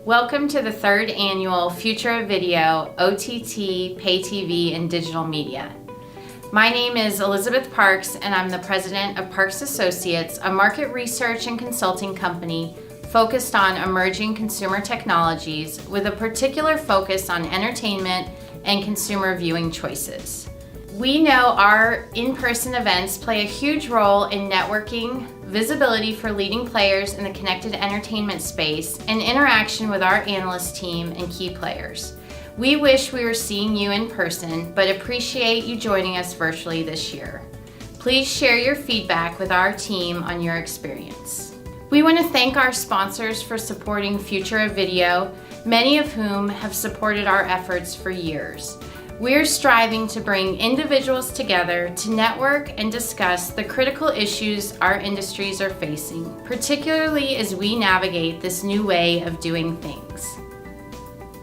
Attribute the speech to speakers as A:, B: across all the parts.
A: Welcome to the third annual Future of Video, OTT, Pay TV, and Digital Media. My name is Elizabeth Parks, and I'm the president of Parks Associates, a market research and consulting company focused on emerging consumer technologies with a particular focus on entertainment and consumer viewing choices. We know our in-person events play a huge role in networking, visibility for leading players in the connected entertainment space, and interaction with our analyst team and key players. We wish we were seeing you in person, but appreciate you joining us virtually this year. Please share your feedback with our team on your experience. We want to thank our sponsors for supporting Future of Video, many of whom have supported our efforts for years. We're striving to bring individuals together to network and discuss the critical issues our industries are facing, particularly as we navigate this new way of doing things.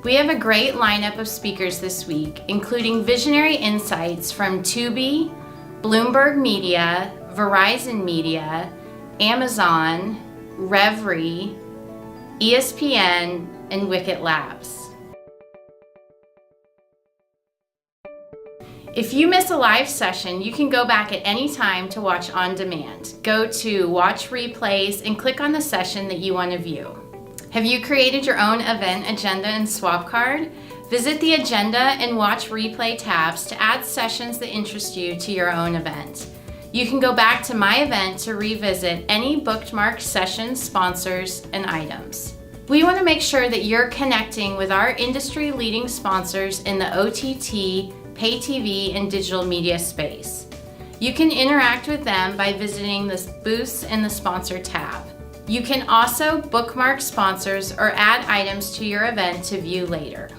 A: We have a great lineup of speakers this week, including visionary insights from Tubi, Bloomberg Media, Verizon Media, Amazon, Revry, ESPN, and Wicket Labs. If you miss a live session, you can go back at any time to watch on demand. Go to Watch Replays and click on the session that you want to view. Have you created your own event agenda and swap card? Visit the Agenda and Watch Replay tabs to add sessions that interest you to your own event. You can go back to My Event to revisit any bookmarked sessions, sponsors, and items. We want to make sure that you're connecting with our industry-leading sponsors in the OTT, Pay TV, and digital media space. You can interact with them by visiting the booths in the Sponsor tab. You can also bookmark sponsors or add items to your event to view later.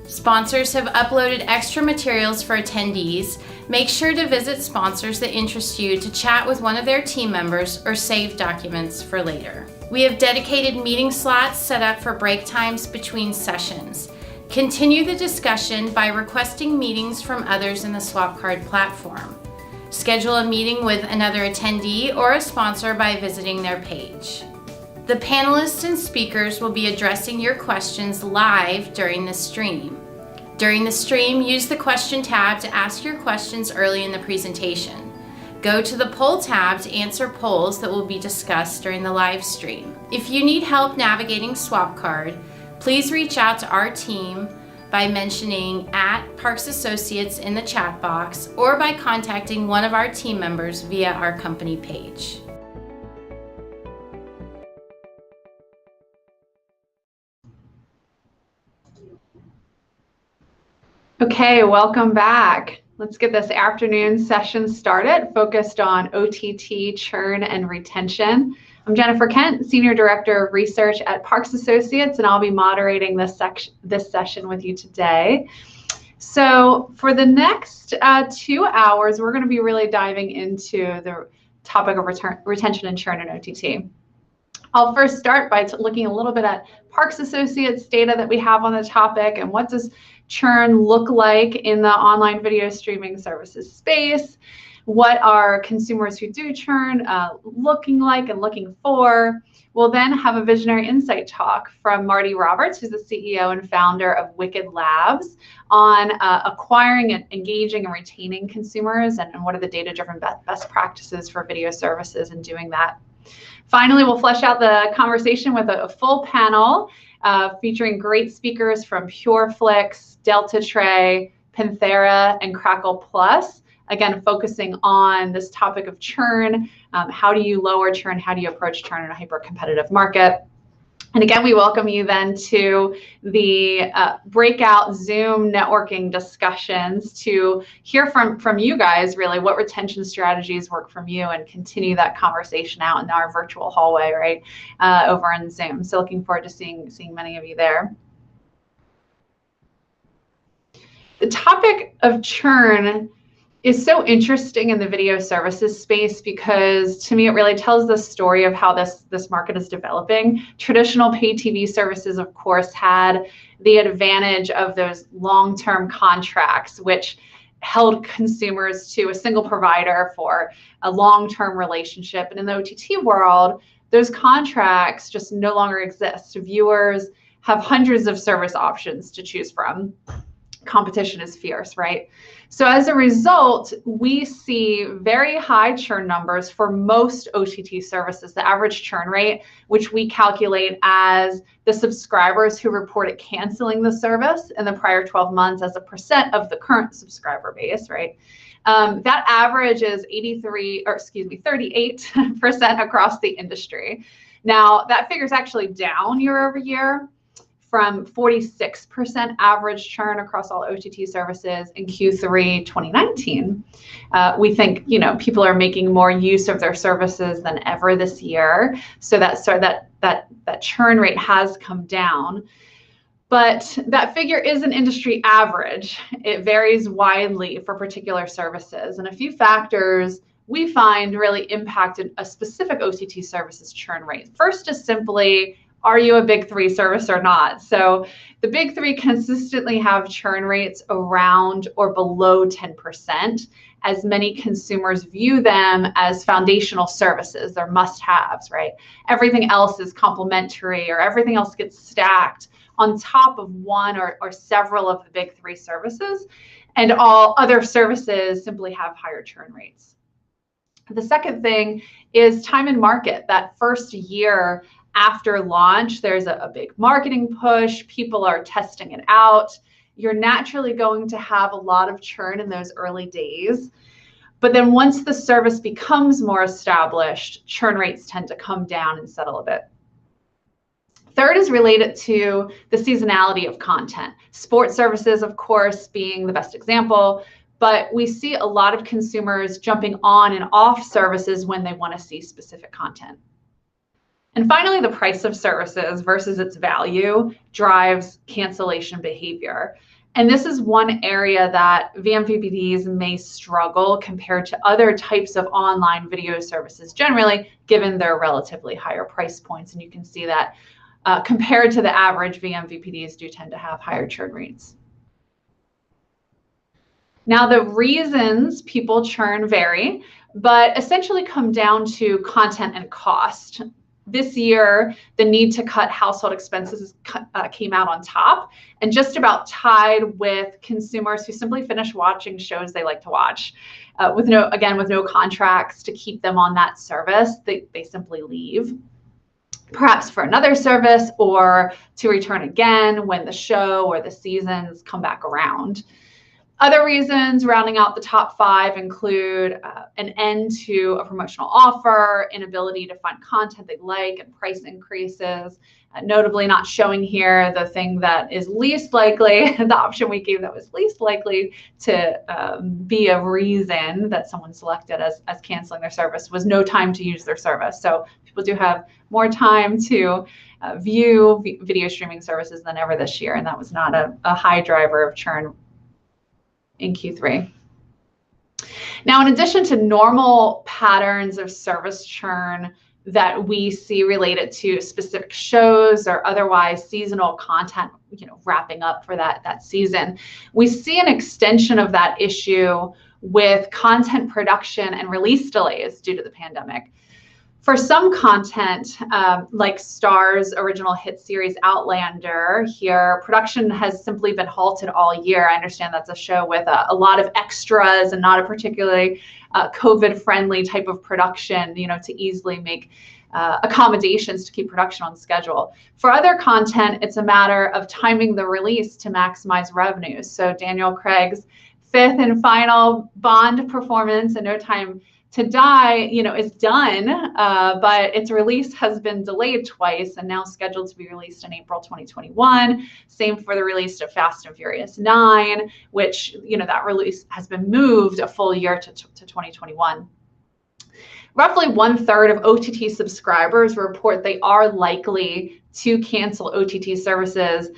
A: Sponsors have uploaded extra materials for attendees. Make sure to visit sponsors that interest you to chat with one of their team members or save documents for later. We have dedicated meeting slots set up for break times between sessions. Continue the discussion by requesting meetings from others in the Swap Card platform. Schedule a meeting with another attendee or a sponsor by visiting their page. The panelists and speakers will be addressing your questions live during the stream. During the stream, use the question tab to ask your questions early in the presentation. Go to the poll tab to answer polls that will be discussed during the live stream. If you need help navigating Swap Card, please reach out to our team by mentioning @Parks Associates in the chat box or by contacting one of our team members via our company page.
B: Okay, welcome back. Let's get this afternoon session started, focused on OTT, churn, and retention. I'm Jennifer Kent, Senior Director of Research at Parks Associates, and I'll be moderating this session with you today. So for the next 2 hours, we're going to be really diving into the topic of retention and churn in OTT. I'll first start by looking a little bit at Parks Associates data that we have on the topic and what does churn look like in the online video streaming services space. What are consumers who do churn looking like and looking for? We'll then have a visionary insight talk from Marty Roberts, who's the CEO and founder of Wicket Labs, on acquiring and engaging and retaining consumers and what are the data-driven best practices for video services and doing that. Finally, we'll flesh out the conversation with a full panel featuring great speakers from PureFlix, Delta Tray, Panthera, and Crackle Plus. Again, focusing on this topic of churn. How do you lower churn? How do you approach churn in a hyper-competitive market? And again, we welcome you then to the breakout Zoom networking discussions to hear from you guys, really, what retention strategies work from you and continue that conversation out in our virtual hallway, right, over on Zoom. So looking forward to seeing many of you there. The topic of churn is so interesting in the video services space because to me it really tells the story of how this market is developing. Traditional pay TV services, of course, had the advantage of those long-term contracts, which held consumers to a single provider for a long-term relationship. And in the OTT world, those contracts just no longer exist. Viewers have hundreds of service options to choose from. Competition is fierce, right? So as a result, we see very high churn numbers for most OTT services, the average churn rate, which we calculate as the subscribers who reported canceling the service in the prior 12 months as a percent of the current subscriber base, right? That average is 38% across the industry. Now, that figure is actually down year over year from 46% average churn across all OTT services in Q3 2019. We think, people are making more use of their services than ever this year, so that churn rate has come down. But that figure is an industry average. It varies widely for particular services, and a few factors we find really impacted a specific OTT service's churn rate. First is simply, are you a big three service or not? So the big three consistently have churn rates around or below 10%, as many consumers view them as foundational services. They're must-haves, right? Everything else is complementary, or everything else gets stacked on top of one or several of the big three services, and all other services simply have higher churn rates. The second thing is time in market. That first year after launch, there's a big marketing push. People are testing it out. You're naturally going to have a lot of churn in those early days. But then once the service becomes more established, churn rates tend to come down and settle a bit. Third is related to the seasonality of content. Sports services, of course, being the best example, but we see a lot of consumers jumping on and off services when they want to see specific content. And finally, the price of services versus its value drives cancellation behavior. And this is one area that vMVPDs may struggle compared to other types of online video services generally, given their relatively higher price points. And you can see that compared to the average, vMVPDs do tend to have higher churn rates. Now, the reasons people churn vary, but essentially come down to content and cost. This year, the need to cut household expenses came out on top and just about tied with consumers who simply finish watching shows they like to watch. With no contracts to keep them on that service, they simply leave, perhaps for another service or to return again when the show or the seasons come back around. Other reasons rounding out the top five include an end to a promotional offer, inability to find content they like, and price increases. Notably not showing here the thing that is least likely, the option we gave that was least likely to be a reason that someone selected as canceling their service was no time to use their service. So people do have more time to view video streaming services than ever this year, and that was not a high driver of churn in Q3. Now, in addition to normal patterns of service churn that we see related to specific shows or otherwise seasonal content, wrapping up for that season, we see an extension of that issue with content production and release delays due to the pandemic. For some content, like Star's original hit series Outlander here, production has simply been halted all year. I understand that's a show with a lot of extras and not a particularly COVID-friendly type of production, to easily make accommodations to keep production on schedule. For other content, it's a matter of timing the release to maximize revenues. So Daniel Craig's fifth and final Bond performance in No Time to Die, is done, but its release has been delayed twice and now scheduled to be released in April 2021. Same for the release of Fast and Furious 9, which, that release has been moved a full year to 2021. Roughly 1/3 of OTT subscribers report they are likely to cancel OTT services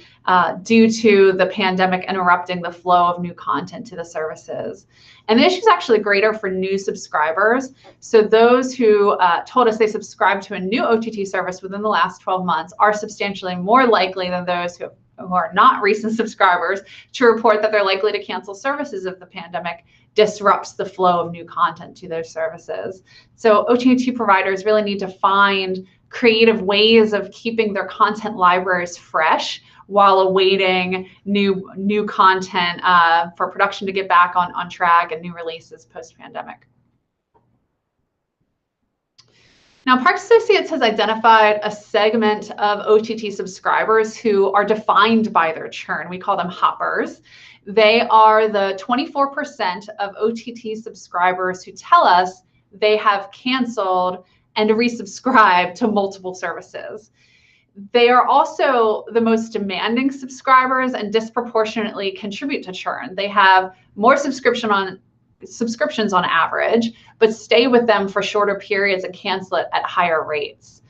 B: due to the pandemic interrupting the flow of new content to the services. And the issue is actually greater for new subscribers. So those who told us they subscribed to a new OTT service within the last 12 months are substantially more likely than those who are not recent subscribers to report that they're likely to cancel services if the pandemic disrupts the flow of new content to their services. So OTT providers really need to find creative ways of keeping their content libraries fresh while awaiting new content for production to get back on track and new releases post-pandemic. Now, Park Associates has identified a segment of OTT subscribers who are defined by their churn. We call them hoppers. They are the 24% of OTT subscribers who tell us they have canceled and resubscribed to multiple services. They are also the most demanding subscribers and disproportionately contribute to churn. They have more subscriptions on average, but stay with them for shorter periods and cancel it at higher rates.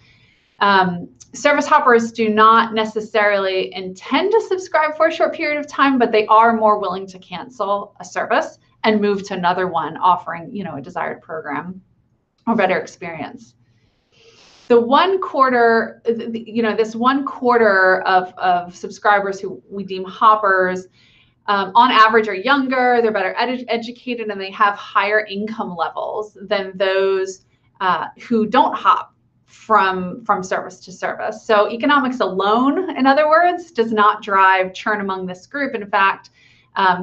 B: Service hoppers do not necessarily intend to subscribe for a short period of time, but they are more willing to cancel a service and move to another one offering, a desired program or better experience. The 1/4, this 1/4 of subscribers who we deem hoppers, on average are younger, they're better educated, and they have higher income levels than those who don't hop from service to service. So economics alone, in other words, does not drive churn among this group. In fact,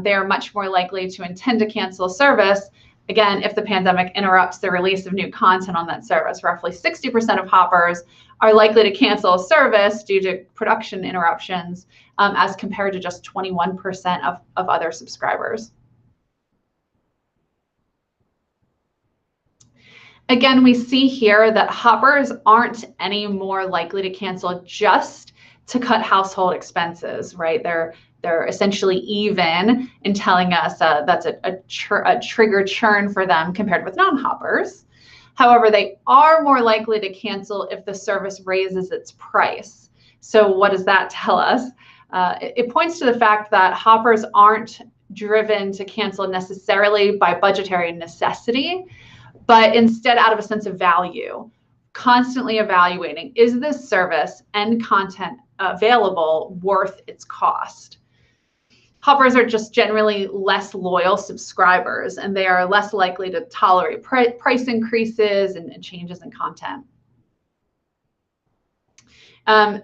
B: they are much more likely to intend to cancel a service, again, if the pandemic interrupts the release of new content on that service. Roughly 60% of hoppers are likely to cancel a service due to production interruptions, as compared to just 21% of other subscribers. Again, we see here that hoppers aren't any more likely to cancel just to cut household expenses, right? They're essentially even in telling us that's a trigger churn for them compared with non-hoppers. However, they are more likely to cancel if the service raises its price. So what does that tell us? It points to the fact that hoppers aren't driven to cancel necessarily by budgetary necessity, but instead out of a sense of value, constantly evaluating, is this service and content available worth its cost? Hoppers are just generally less loyal subscribers, and they are less likely to tolerate price increases and changes in content.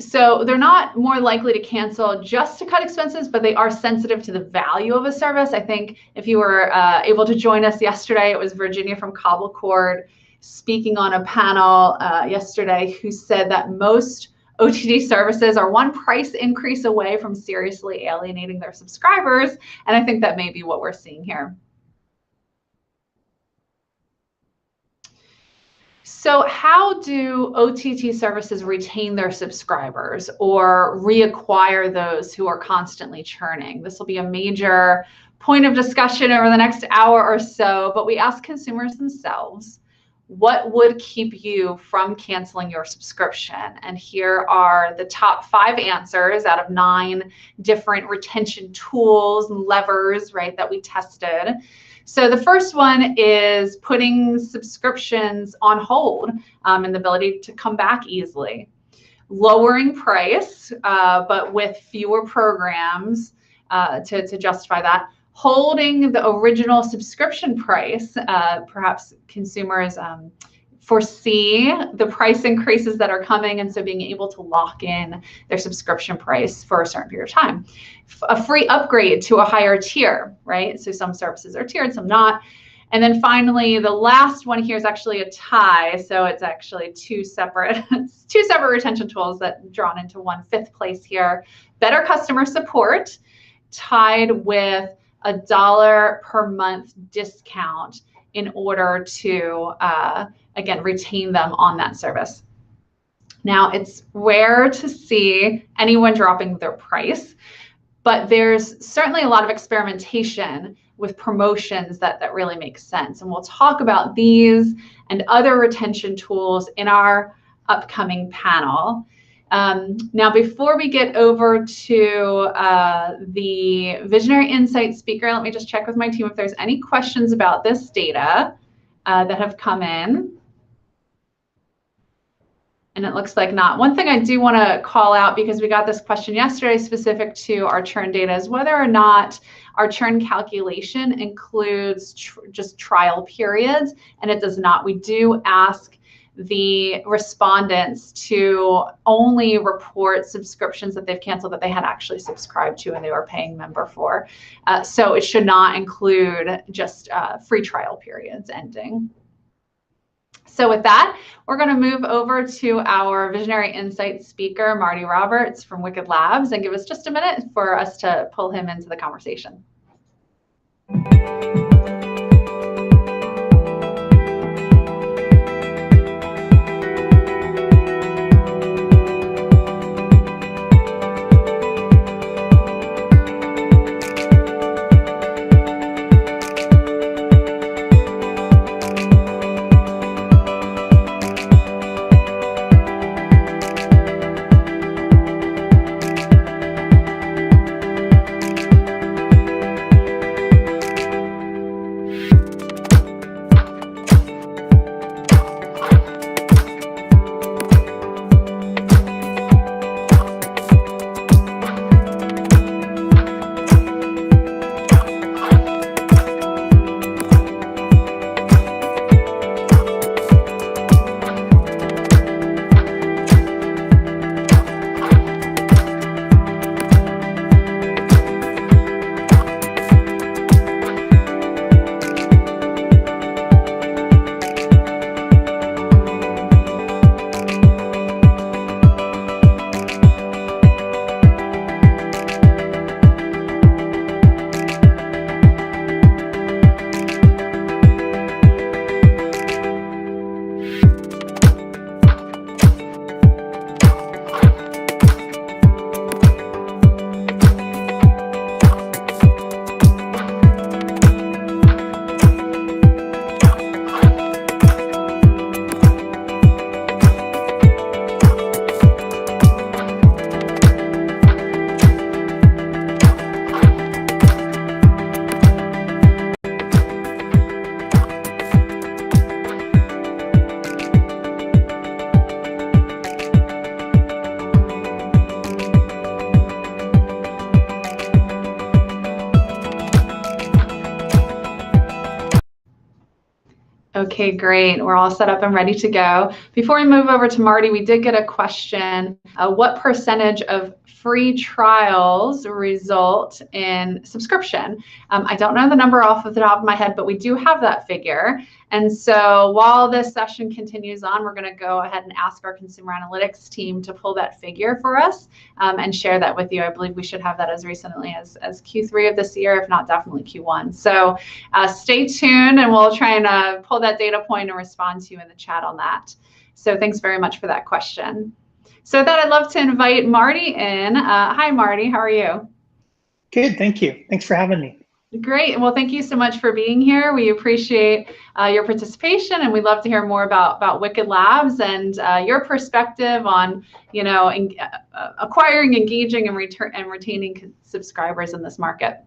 B: So they're not more likely to cancel just to cut expenses, but they are sensitive to the value of a service. I think if you were able to join us yesterday, it was Virginia from Cobblecord speaking on a panel yesterday who said that most OTT services are one price increase away from seriously alienating their subscribers. And I think that may be what we're seeing here. So how do OTT services retain their subscribers or reacquire those who are constantly churning? This will be a major point of discussion over the next hour or so, but we ask consumers themselves, what would keep you from canceling your subscription? And here are the top 5 answers out of 9 different retention tools and levers, right, that we tested. So the first one is putting subscriptions on hold and the ability to come back easily. Lowering price, but with fewer programs to justify that. Holding the original subscription price. Perhaps consumers foresee the price increases that are coming, and so being able to lock in their subscription price for a certain period of time. A free upgrade to a higher tier, right? So some services are tiered, some not. And then finally, the last one here is actually a tie. So it's actually two separate retention tools that drawn into one. 5th place here. Better customer support tied with a $1 per month discount in order to, again, retain them on that service. Now, it's rare to see anyone dropping their price, but there's certainly a lot of experimentation with promotions that really makes sense. And we'll talk about these and other retention tools in our upcoming panel. Now, before we get over to the Visionary Insight speaker, let me just check with my team if there's any questions about this data that have come in. And it looks like not. One thing I do want to call out, because we got this question yesterday specific to our churn data, is whether or not our churn calculation includes just trial periods, and it does not. We do ask the respondents to only report subscriptions that they've canceled that they had actually subscribed to and they were paying member for. So it should not include just free trial periods ending. So with that, we're going to move over to our Visionary Insights speaker, Marty Roberts from Wicked Labs, and give us just a minute for us to pull him into the conversation. Okay, great. We're all set up and ready to go. Before we move over to Marty, we did get a question. What percentage of free trials result in subscription? I don't know the number off of the top of my head, but we do have that figure. And so while this session continues on, we're going to go ahead and ask our consumer analytics team to pull that figure for us and share that with you. I believe we should have that as recently as Q3 of this year, if not definitely Q1. So stay tuned and we'll try and pull that data point and respond to you in the chat on that. So thanks very much for that question. So with that, I'd love to invite Marty in. Hi, Marty. How are you?
C: Good. Thank you. Thanks for having me.
B: Great. Well, thank you so much for being here. We appreciate your participation, and we'd love to hear more about Wicked Labs and your perspective on, acquiring, engaging, and retaining subscribers in this market.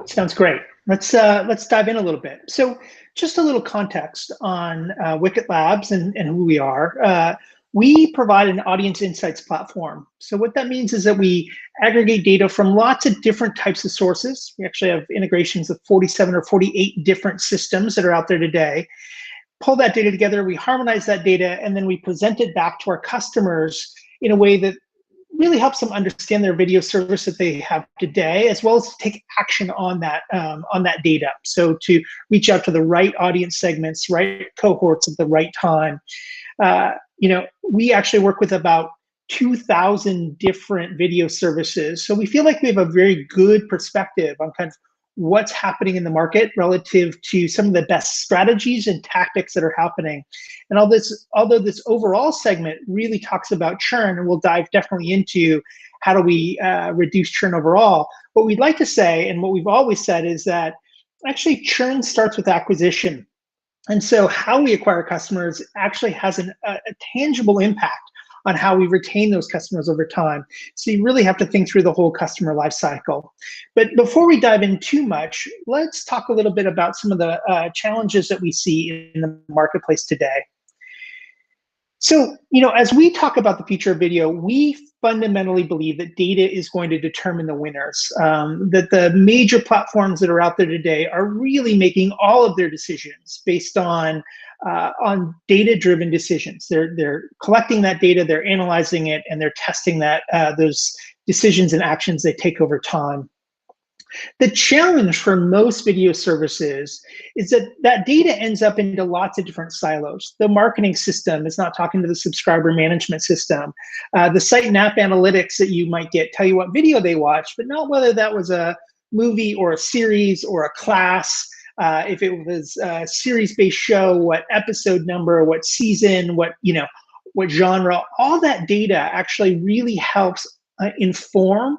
C: Sounds great. Let's dive in a little bit. So, just a little context on Wicked Labs and who we are. We provide an audience insights platform. So what that means is that we aggregate data from lots of different types of sources. We actually have integrations with 47 or 48 different systems that are out there today. Pull that data together, we harmonize that data, and then we present it back to our customers in a way that really helps them understand their video service that they have today, as well as to take action on that data. So to reach out to the right audience segments, right cohorts at the right time. We actually work with about 2,000 different video services. So we feel like we have a very good perspective on kind of what's happening in the market relative to some of the best strategies and tactics that are happening. And although this overall segment really talks about churn, and we'll dive definitely into how do we reduce churn overall, what we'd like to say, and what we've always said, is that actually churn starts with acquisition. And so how we acquire customers actually has a tangible impact on how we retain those customers over time. So you really have to think through the whole customer life cycle. But before we dive in too much, let's talk a little bit about some of the challenges that we see in the marketplace today. So, as we talk about the future of video, we fundamentally believe that data is going to determine the winners. That the major platforms that are out there today are really making all of their decisions based on data-driven decisions. They're collecting that data, they're analyzing it, and they're testing that those decisions and actions they take over time. The challenge for most video services is that that data ends up into lots of different silos. The marketing system is not talking to the subscriber management system. The site and app analytics that you might get tell you what video they watched, but not whether that was a movie or a series or a class. If it was a series-based show, what episode number, what season, what genre. All that data actually really helps inform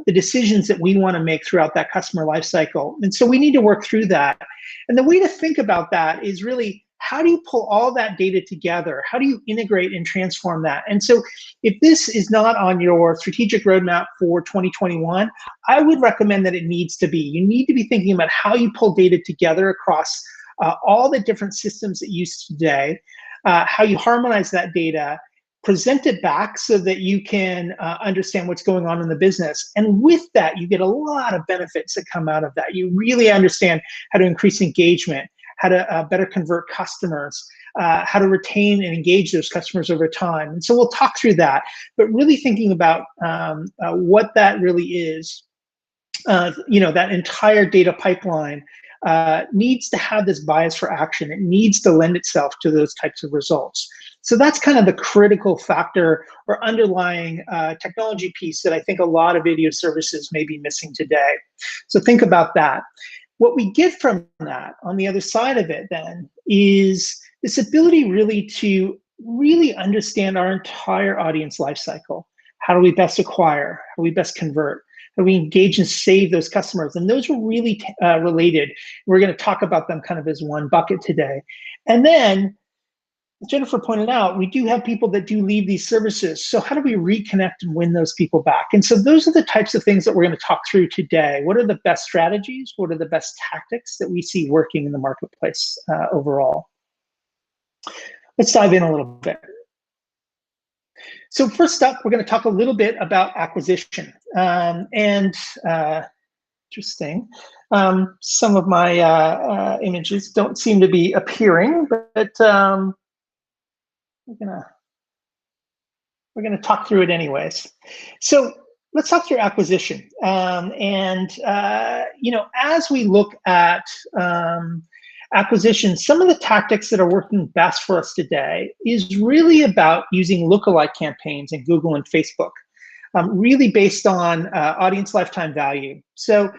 C: the decisions that we want to make throughout that customer lifecycle. And so we need to work through that. And the way to think about that is really, how do you pull all that data together? How do you integrate and transform that? And so if this is not on your strategic roadmap for 2021, I would recommend that it needs to be. You need to be thinking about how you pull data together across all the different systems that you use today, how you harmonize that data, present it back so that you can understand what's going on in the business. And with that, you get a lot of benefits that come out of that. You really understand how to increase engagement, how to better convert customers, how to retain and engage those customers over time. And so we'll talk through that, but really thinking about what that really is. That entire data pipeline needs to have this bias for action. It needs to lend itself to those types of results. So that's kind of the critical factor or underlying technology piece that I think a lot of video services may be missing today. So think about that. What we get from that on the other side of it then is this ability really to really understand our entire audience lifecycle. How do we best acquire? How do we best convert? How do we engage and save those customers? And those are really related. We're going to talk about them kind of as one bucket today. And then, as Jennifer pointed out, we do have people that do leave these services. So how do we reconnect and win those people back? And so those are the types of things that we're going to talk through today. What are the best strategies? What are the best tactics that we see working in the marketplace overall? Let's dive in a little bit. So first up, we're going to talk a little bit about acquisition. Interesting. Some of my images don't seem to be appearing, but we're gonna talk through it anyways. So let's talk through acquisition. As we look at acquisition, some of the tactics that are working best for us today is really about using lookalike campaigns in Google and Facebook, really based on audience lifetime value. So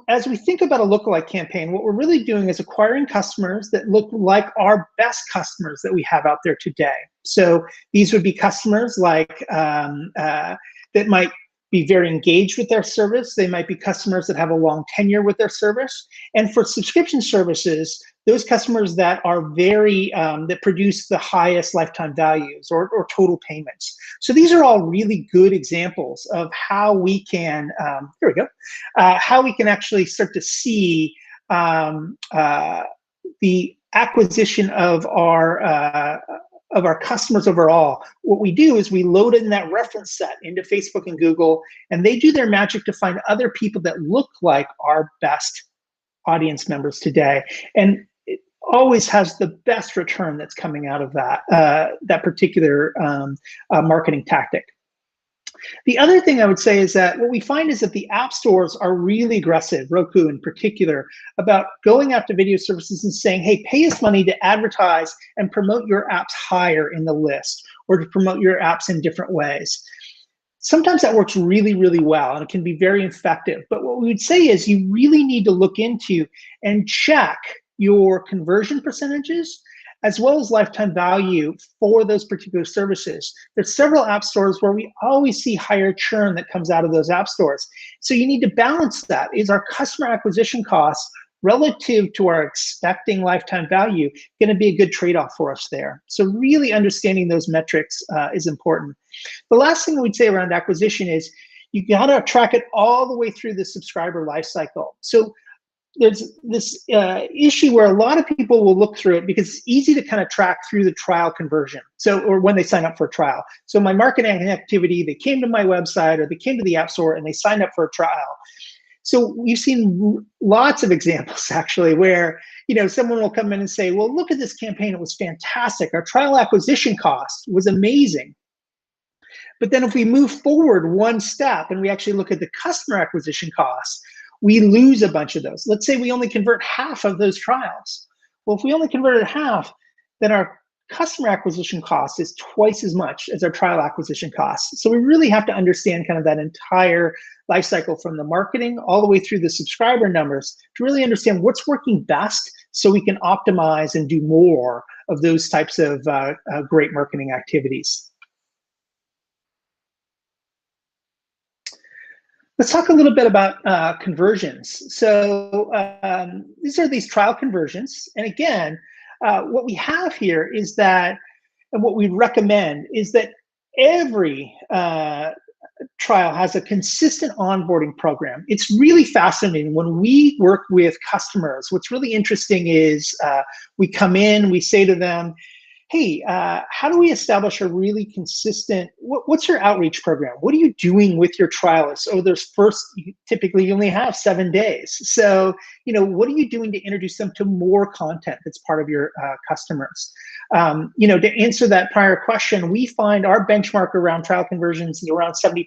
C: as we think about a lookalike campaign, what we're really doing is acquiring customers that look like our best customers that we have out there today. So these would be customers like that might be very engaged with their service. They might be customers that have a long tenure with their service. And for subscription services, those customers that are very, that produce the highest lifetime values or total payments. So these are all really good examples of how we can, here we go, how we can actually start to see the acquisition of our customers overall. What we do is we load in that reference set into Facebook and Google, and they do their magic to find other people that look like our best audience members today. And it always has the best return that's coming out of that, that particular marketing tactic. The other thing I would say is that what we find is that the app stores are really aggressive, Roku in particular, about going after video services and saying, hey, pay us money to advertise and promote your apps higher in the list or to promote your apps in different ways. Sometimes that works really, really well and it can be very effective. But what we would say is you really need to look into and check your conversion percentages as well as lifetime value for those particular services. There's several app stores where we always see higher churn that comes out of those app stores. So you need to balance that. Is our customer acquisition costs relative to our expecting lifetime value going to be a good trade-off for us there? So really understanding those metrics is important. The last thing we'd say around acquisition is you got to track it all the way through the subscriber lifecycle. So there's this issue where a lot of people will look through it because it's easy to kind of track through the trial conversion. So, or when they sign up for a trial. So my marketing activity, they came to my website or they came to the App Store and they signed up for a trial. So we've seen lots of examples actually where, someone will come in and say, well, look at this campaign. It was fantastic. Our trial acquisition cost was amazing. But then if we move forward one step and we actually look at the customer acquisition costs, we lose a bunch of those. Let's say we only convert half of those trials. Well, if we only converted half, then our customer acquisition cost is twice as much as our trial acquisition costs. So we really have to understand kind of that entire life cycle from the marketing all the way through the subscriber numbers to really understand what's working best so we can optimize and do more of those types of great marketing activities. Let's talk a little bit about conversions. So these are these trial conversions. And again, what we have here is that, and what we recommend is that every trial has a consistent onboarding program. It's really fascinating. When we work with customers, what's really interesting is we come in, we say to them, hey, how do we establish a really consistent, what's your outreach program? What are you doing with your trialists? Oh, typically you only have 7 days. So, what are you doing to introduce them to more content that's part of your customers? To answer that prior question, we find our benchmark around trial conversions is around 70%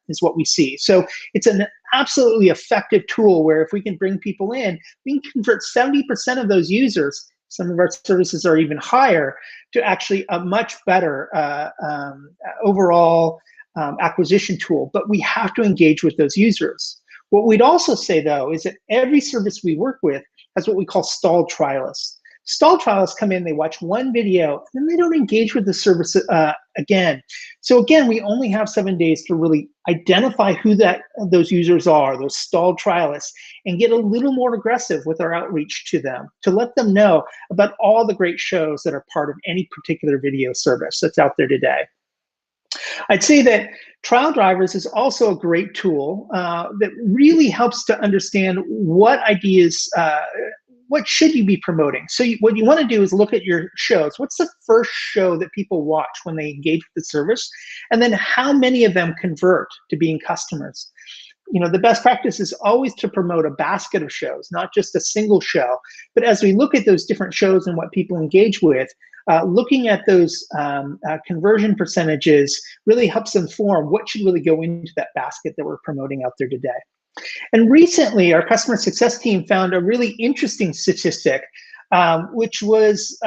C: is what we see. So it's an absolutely effective tool where if we can bring people in, we can convert 70% of those users. Some of our services are even higher to actually a much better overall acquisition tool, but we have to engage with those users. What we'd also say though is that every service we work with has what we call stalled trialists. Stalled trialists come in, they watch one video, and then they don't engage with the service again. So again, we only have 7 days to really identify who those users are, those stalled trialists, and get a little more aggressive with our outreach to them, to let them know about all the great shows that are part of any particular video service that's out there today. I'd say that Trial Drivers is also a great tool that really helps to understand what ideas, what should you be promoting? So what you want to do is look at your shows. What's the first show that people watch when they engage with the service? And then how many of them convert to being customers? The best practice is always to promote a basket of shows, not just a single show. But as we look at those different shows and what people engage with, looking at those conversion percentages really helps inform what should really go into that basket that we're promoting out there today. And recently, our customer success team found a really interesting statistic, which was,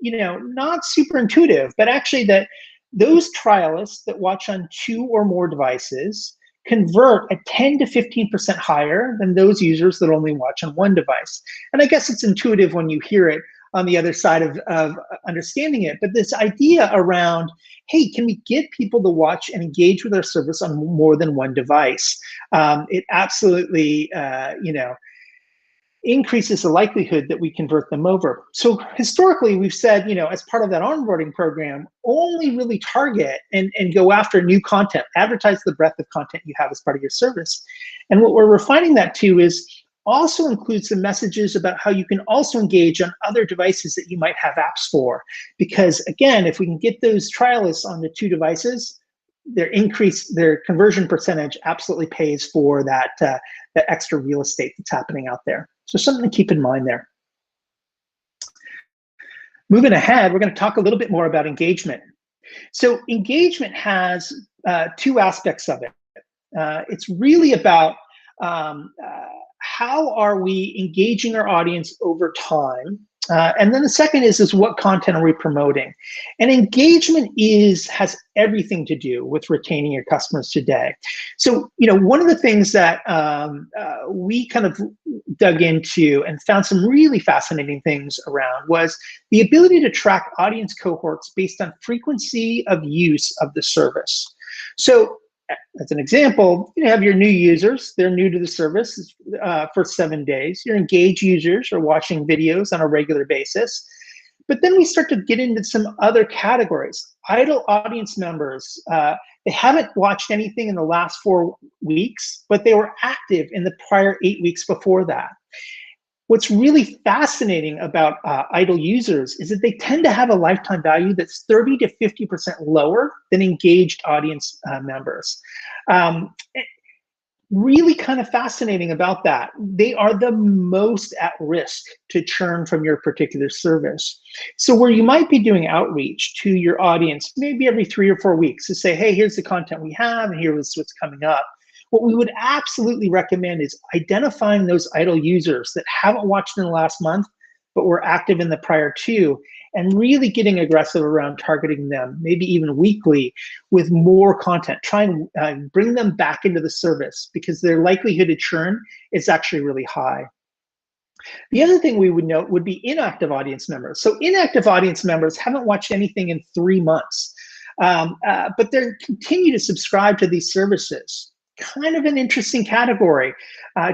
C: not super intuitive, but actually that those trialists that watch on 2 or more devices convert at 10 to 15% higher than those users that only watch on 1 device. And I guess it's intuitive when you hear it on the other side of understanding it, but this idea around, hey, can we get people to watch and engage with our service on more than 1 device? It absolutely, increases the likelihood that we convert them over. So historically, we've said, as part of that onboarding program, only really target and go after new content, advertise the breadth of content you have as part of your service. And what we're refining that to is also include some messages about how you can also engage on other devices that you might have apps for. Because again, if we can get those trialists on the 2 devices, their conversion percentage absolutely pays for that extra real estate that's happening out there. So something to keep in mind there. Moving ahead, we're going to talk a little bit more about engagement. So engagement has 2 aspects of it. It's really about how are we engaging our audience over time? And then the second is what content are we promoting? And engagement has everything to do with retaining your customers today. So, one of the things that we kind of dug into and found some really fascinating things around was the ability to track audience cohorts based on frequency of use of the service. So, as an example, you have your new users. They're new to the service for 7 days. Your engaged users are watching videos on a regular basis. But then we start to get into some other categories. Idle audience members, they haven't watched anything in the last 4 weeks, but they were active in the prior 8 weeks before that. What's really fascinating about idle users is that they tend to have a lifetime value that's 30 to 50% lower than engaged audience members. Really kind of fascinating about that. They are the most at risk to churn from your particular service. So where you might be doing outreach to your audience, maybe every 3 or 4 weeks to say, hey, here's the content we have and here's what's coming up. What we would absolutely recommend is identifying those idle users that haven't watched in the last month, but were active in the prior 2, and really getting aggressive around targeting them, maybe even weekly, with more content. Try and bring them back into the service because their likelihood to churn is actually really high. The other thing we would note would be inactive audience members. So inactive audience members haven't watched anything in 3 months, but they continue to subscribe to these services. Kind of an interesting category.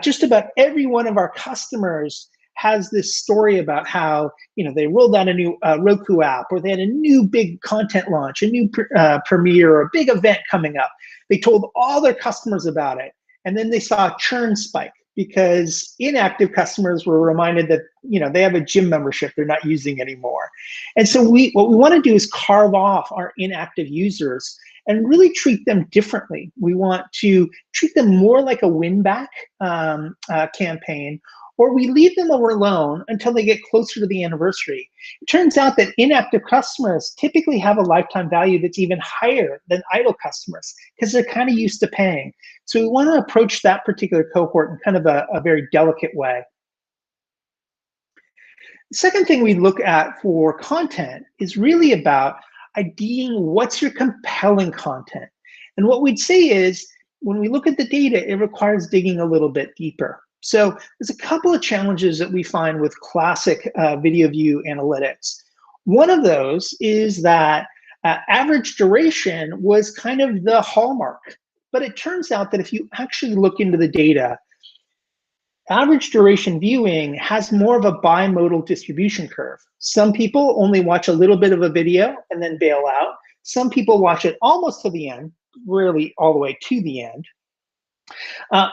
C: Just about every one of our customers has this story about how, you know, they rolled out a new Roku app, or they had a new big content launch, a new premiere, or a big event coming up. They told all their customers about it, and then they saw a churn spike because inactive customers were reminded that, you know, they have a gym membership they're not using anymore. And so what we want to do is carve off our inactive users and really treat them differently. We want to treat them more like a win-back campaign, or we leave them alone until they get closer to the anniversary. It turns out that inactive customers typically have a lifetime value that's even higher than idle customers because they're kind of used to paying. So we want to approach that particular cohort in kind of a very delicate way. The second thing we look at for content is really about IDing what's your compelling content. And what we'd say is, when we look at the data, it requires digging a little bit deeper. So there's a couple of challenges that we find with classic video view analytics. One of those is that average duration was kind of the hallmark, but it turns out that if you actually look into the data, average duration viewing has more of a bimodal distribution curve. Some people only watch a little bit of a video and then bail out. Some people watch it almost to the end, rarely all the way to the end.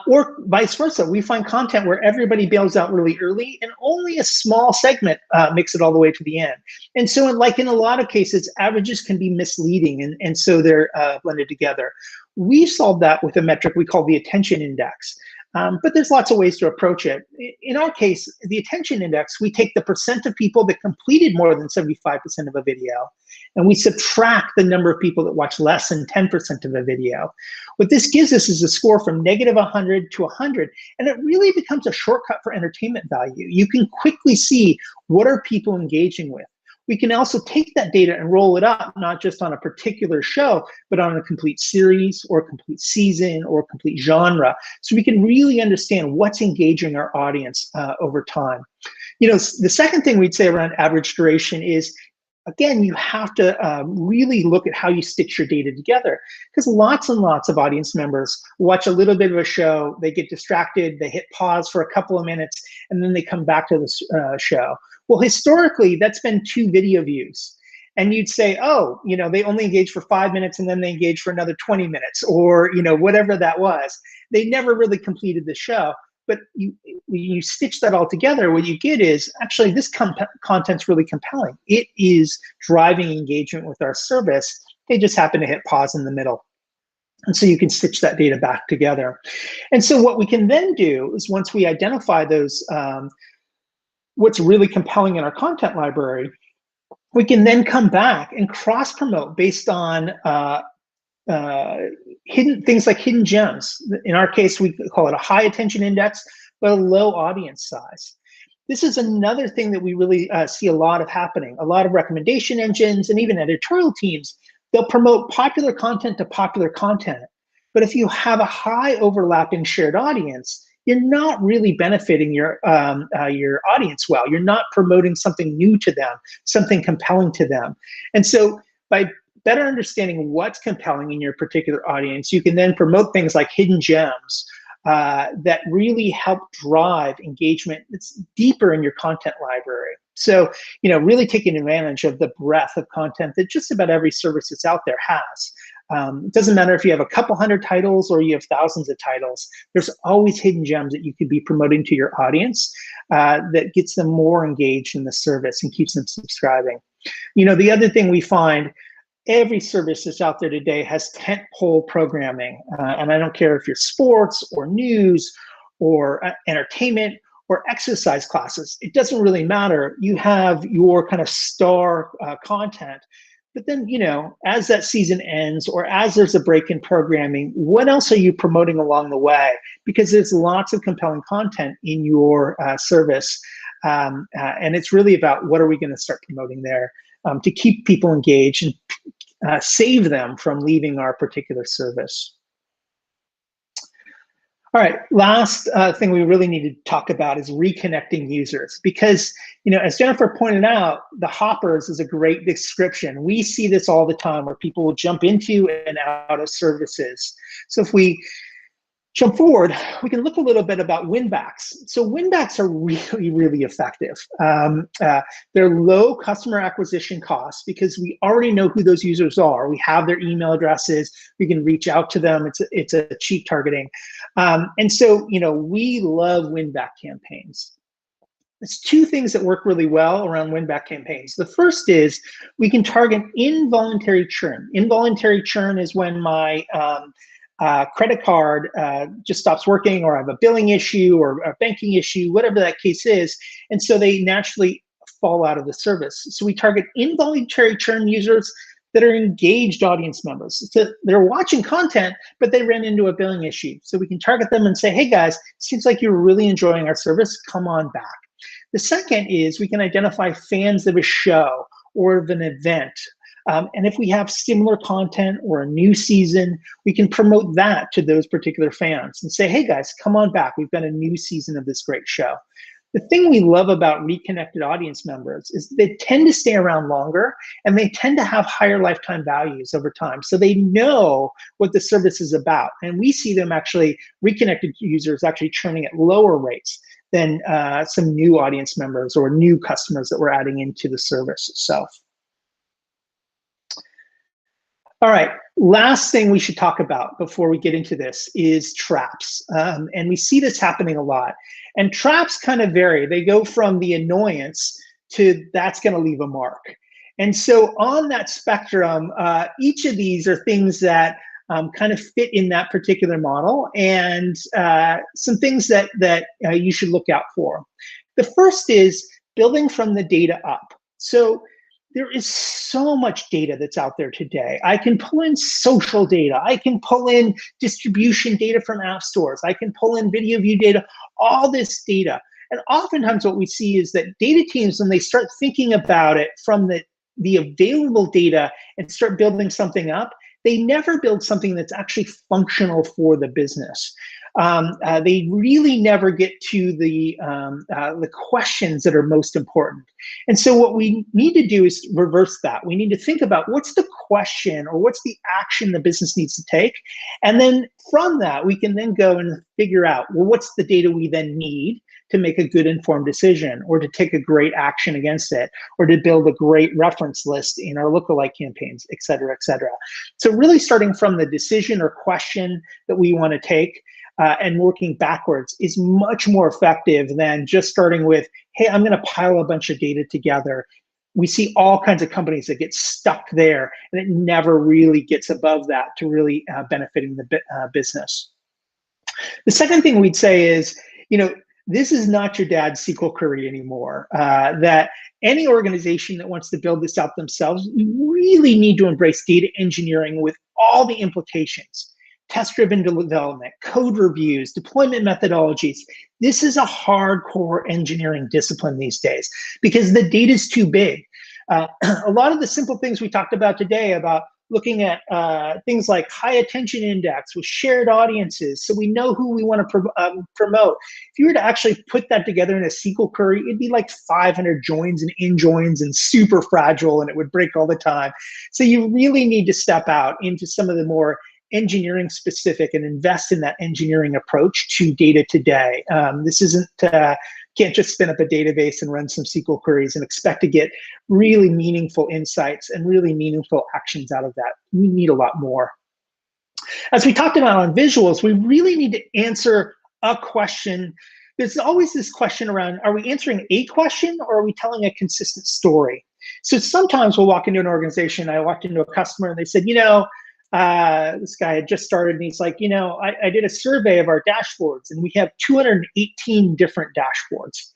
C: Or vice versa, we find content where everybody bails out really early and only a small segment makes it all the way to the end. And so like in a lot of cases, averages can be misleading, and so they're blended together. We solved that with a metric we call the attention index. But there's lots of ways to approach it. In our case, the attention index, we take the percent of people that completed more than 75% of a video, and we subtract the number of people that watch less than 10% of a video. What this gives us is a score from -100 to 100, and it really becomes a shortcut for entertainment value. You can quickly see what are people engaging with. We can also take that data and roll it up, not just on a particular show, but on a complete series or a complete season or a complete genre. So we can really understand what's engaging our audience over time. You know, the second thing we'd say around average duration is, again, you have to really look at how you stitch your data together, because lots and lots of audience members watch a little bit of a show, they get distracted, they hit pause for a couple of minutes, and then they come back to the show. Well, historically, that's been 2 video views. And you'd say, oh, you know, they only engage for 5 minutes and then they engage for another 20 minutes, or, you know, whatever that was. They never really completed the show. But you stitch that all together, what you get is, actually, this content's really compelling. It is driving engagement with our service. They just happen to hit pause in the middle. And so you can stitch that data back together. And so what we can then do is, once we identify those, what's really compelling in our content library, we can then come back and cross-promote based on hidden things like hidden gems. In our case, we call it a high attention index, but a low audience size. This is another thing that we really see a lot of happening. A lot of recommendation engines and even editorial teams, they'll promote popular content to popular content. But if you have a high overlapping shared audience, you're not really benefiting your audience well. You're not promoting something new to them, something compelling to them. And so by better understanding what's compelling in your particular audience, you can then promote things like hidden gems that really help drive engagement that's deeper in your content library. So, you know, really taking advantage of the breadth of content that just about every service that's out there has. It doesn't matter if you have a couple hundred titles or you have thousands of titles. There's always hidden gems that you could be promoting to your audience that gets them more engaged in the service and keeps them subscribing. The other thing we find, every service that's out there today has tentpole programming. And I don't care if you're sports or news or entertainment or exercise classes. It doesn't really matter. You have your kind of star content. But then, as that season ends or as there's a break in programming, what else are you promoting along the way? Because there's lots of compelling content in your service. And it's really about what are we going to start promoting there to keep people engaged and save them from leaving our particular service. All right, last thing we really need to talk about is reconnecting users, because as Jennifer pointed out, the hoppers is a great description. We see this all the time where people will jump into and out of services. So if we jump forward, we can look a little bit about win-backs. So win-backs are really, really effective. They're low customer acquisition costs because we already know who those users are. We have their email addresses. We can reach out to them. It's a cheap targeting. And so, we love win-back campaigns. There's two things that work really well around win-back campaigns. The first is we can target involuntary churn. Involuntary churn is when my credit card just stops working, or I have a billing issue or a banking issue, whatever that case is. And so they naturally fall out of the service. So we target involuntary churn users that are engaged audience members. So they're watching content, but they ran into a billing issue. So we can target them and say, hey guys, seems like you're really enjoying our service, come on back. The second is we can identify fans of a show or of an event. And if we have similar content or a new season, we can promote that to those particular fans and say, hey guys, come on back. We've got a new season of this great show. The thing we love about reconnected audience members is they tend to stay around longer and they tend to have higher lifetime values over time. So they know what the service is about. And we see them actually, reconnected users actually churning at lower rates than some new audience members or new customers that we're adding into the service itself. All right, last thing we should talk about before we get into this is traps. And we see this happening a lot. And traps kind of vary. They go from the annoyance to that's going to leave a mark. And so on that spectrum, each of these are things that kind of fit in that particular model, and some things that you should look out for. The first is building from the data up. So there is so much data that's out there today. I can pull in social data. I can pull in distribution data from app stores. I can pull in video view data, all this data. And oftentimes what we see is that data teams, when they start thinking about it from the available data and start building something up, they never build something that's actually functional for the business. They really never get to the questions that are most important. And so what we need to do is reverse that. We need to think about what's the question or what's the action the business needs to take. And then from that, we can then go and figure out, well, what's the data we then need to make a good informed decision, or to take a great action against it, or to build a great reference list in our lookalike campaigns, et cetera, et cetera. So really starting from the decision or question that we want to take and working backwards is much more effective than just starting with, hey, I'm going to pile a bunch of data together. We see all kinds of companies that get stuck there, and it never really gets above that to really benefiting the business. The second thing we'd say is, this is not your dad's SQL query anymore. That any organization that wants to build this out themselves, you really need to embrace data engineering with all the implications. Test-driven development, code reviews, deployment methodologies. This is a hardcore engineering discipline these days because the data is too big. A lot of the simple things we talked about today about looking at things like high attention index with shared audiences, so we know who we want to promote. If you were to actually put that together in a SQL query, it'd be like 500 joins and in-joins and super fragile, and it would break all the time. So you really need to step out into some of the more engineering specific and invest in that engineering approach to data today. This isn't, can't just spin up a database and run some SQL queries and expect to get really meaningful insights and really meaningful actions out of that. We need a lot more. As we talked about on visuals, we really need to answer a question. There's always this question around, are we answering a question or are we telling a consistent story? So sometimes we'll walk into an organization, I walked into a customer and they said, this guy had just started and he's like, I did a survey of our dashboards and we have 218 different dashboards.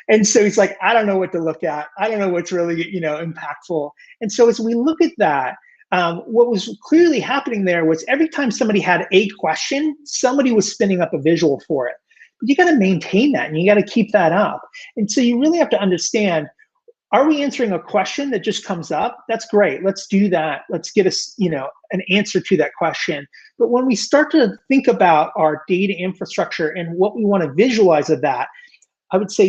C: And so he's like, I don't know what to look at. I don't know what's really, impactful. And so as we look at that, what was clearly happening there was every time somebody had a question, somebody was spinning up a visual for it. But you got to maintain that and you got to keep that up. And so you really have to understand, are we answering a question that just comes up? That's great. Let's do that. Let's get us, an answer to that question. But when we start to think about our data infrastructure and what we want to visualize of that, I would say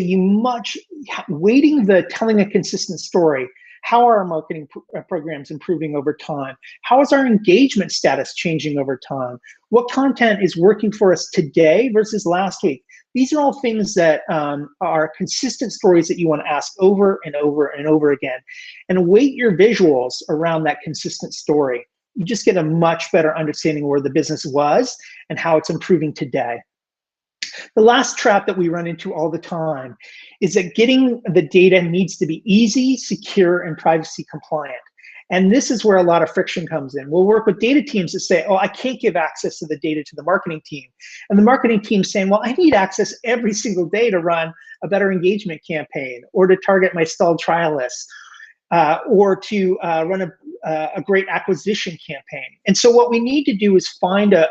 C: weighting the telling a consistent story. How are our marketing programs improving over time? How is our engagement status changing over time? What content is working for us today versus last week? These are all things that are consistent stories that you want to ask over and over and over again. And weight your visuals around that consistent story. You just get a much better understanding where the business was and how it's improving today. The last trap that we run into all the time is that getting the data needs to be easy, secure, and privacy compliant. And this is where a lot of friction comes in. We'll work with data teams that say, oh, I can't give access to the data to the marketing team. And the marketing team saying, well, I need access every single day to run a better engagement campaign or to target my stalled trialists or to run a great acquisition campaign. And so what we need to do is find a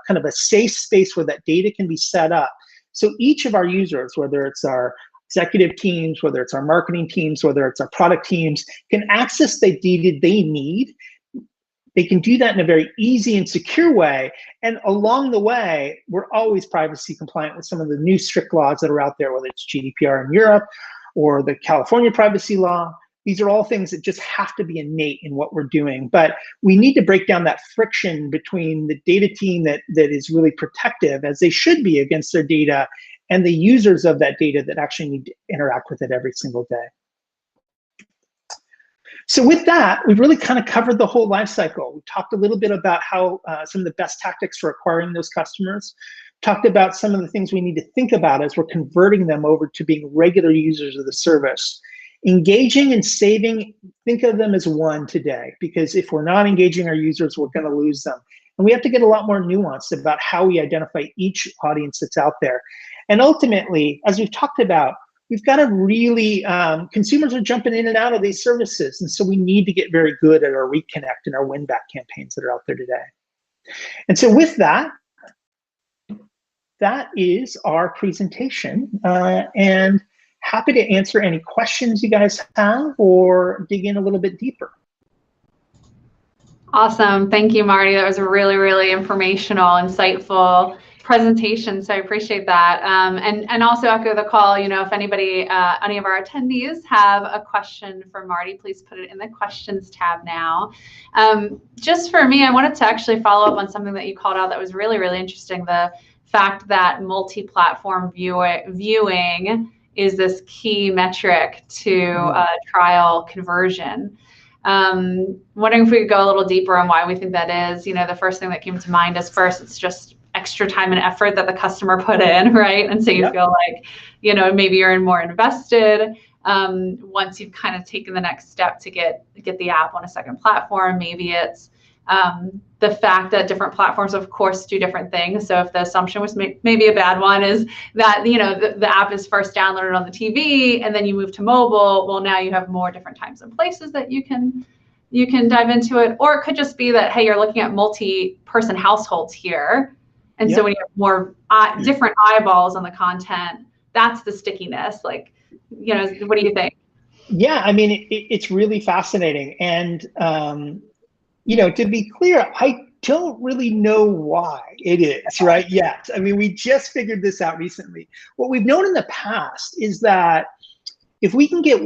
C: kind of a safe space where that data can be set up. So each of our users, whether it's our executive teams, whether it's our marketing teams, whether it's our product teams, can access the data they need. They can do that in a very easy and secure way. And along the way, we're always privacy compliant with some of the new strict laws that are out there, whether it's GDPR in Europe or the California privacy law. These are all things that just have to be innate in what we're doing. But we need to break down that friction between the data team that is really protective, as they should be against their data, and the users of that data that actually need to interact with it every single day. So with that, we've really kind of covered the whole life cycle. We talked a little bit about how some of the best tactics for acquiring those customers, talked about some of the things we need to think about as we're converting them over to being regular users of the service. Engaging and saving, think of them as one today, because if we're not engaging our users, we're going to lose them. And we have to get a lot more nuanced about how we identify each audience that's out there. And ultimately, as we've talked about, we've got to really, consumers are jumping in and out of these services. And so we need to get very good at our reconnect and our win back campaigns that are out there today. And so with that, that is our presentation. And happy to answer any questions you guys have or dig in a little bit deeper.
B: Awesome. Thank you, Marty. That was a really, really informational, insightful presentation. So I appreciate that. And also echo the call, if anybody, any of our attendees have a question for Marty, please put it in the questions tab now. Just for me, I wanted to actually follow up on something that you called out that was really, really interesting. The fact that multi-platform viewing is this key metric to trial conversion. Wondering if we could go a little deeper on why we think that is. The first thing that came to mind is first, it's just extra time and effort that the customer put in, right? And so you feel like, maybe you're more invested. Once you've kind of taken the next step to get the app on a second platform, maybe it's the fact that different platforms, of course, do different things. So if the assumption was maybe a bad one is that, the app is first downloaded on the TV and then you move to mobile, well, now you have more different times and places that you can dive into it. Or it could just be that, hey, you're looking at multi-person households here. And so when you have more different eyeballs on the content, that's the stickiness. Like, what do you think?
C: Yeah, I mean, it's really fascinating. And, to be clear, I don't really know why it is, right? Yet. I mean, we just figured this out recently. What we've known in the past is that if we can get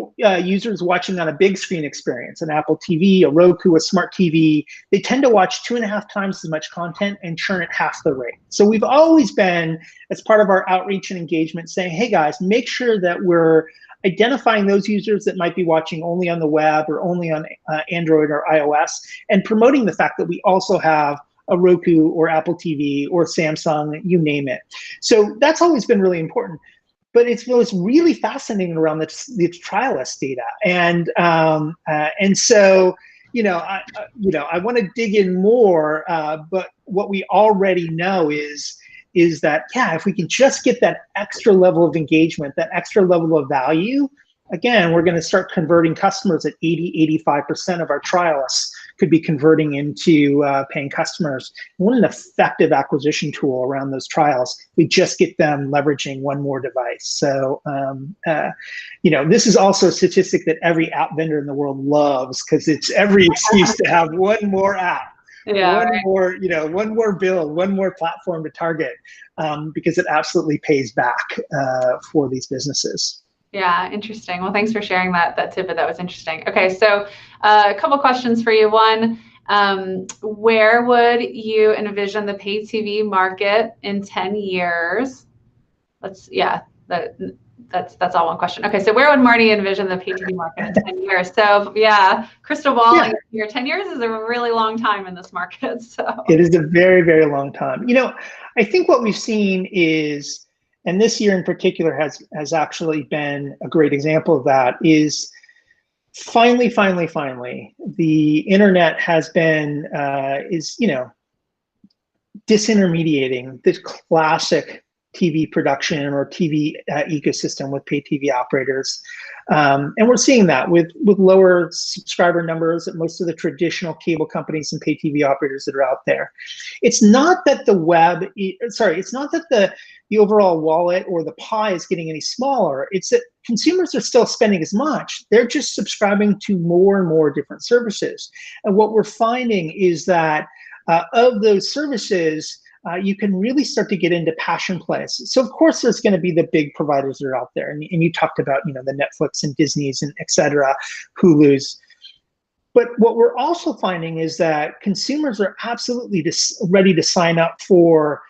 C: users watching on a big screen experience, an Apple TV, a Roku, a smart TV, they tend to watch 2.5 times as much content and churn at half the rate. So we've always been, as part of our outreach and engagement, saying, hey guys, make sure that we're identifying those users that might be watching only on the web or only on Android or iOS, and promoting the fact that we also have a Roku or Apple TV or Samsung, you name it. So that's always been really important. But it's what's really fascinating around the trialist data, and so I want to dig in more. But what we already know is that if we can just get that extra level of engagement, that extra level of value, again, we're going to start converting customers at 80-85% of our trialists could be converting into paying customers. What an effective acquisition tool around those trials. We just get them leveraging one more device. So, this is also a statistic that every app vendor in the world loves, because it's every excuse to have one more app. One more build, one more platform to target, because it absolutely pays back for these businesses.
B: Yeah, interesting. Well, thanks for sharing that tidbit. That was interesting. Okay, so a couple questions for you. One, where would you envision the pay TV market in 10 years? That's all one question. Okay, so where would Marty envision the pay TV market in 10 years? So crystal ball, your 10 years is a really long time in this market. So
C: it is a very, very long time. I think what we've seen is, and this year in particular has actually been a great example of that, is finally, the internet has been, disintermediating the classic TV production or TV ecosystem with pay TV operators. And we're seeing that with lower subscriber numbers at most of the traditional cable companies and pay TV operators that are out there. It's not that it's not that the overall wallet or the pie is getting any smaller. It's that consumers are still spending as much. They're just subscribing to more and more different services. And what we're finding is that of those services, you can really start to get into passion plays. So of course there's going to be the big providers that are out there, and you talked about the Netflix and Disney's and et cetera, Hulu's. But what we're also finding is that consumers are absolutely ready to sign up for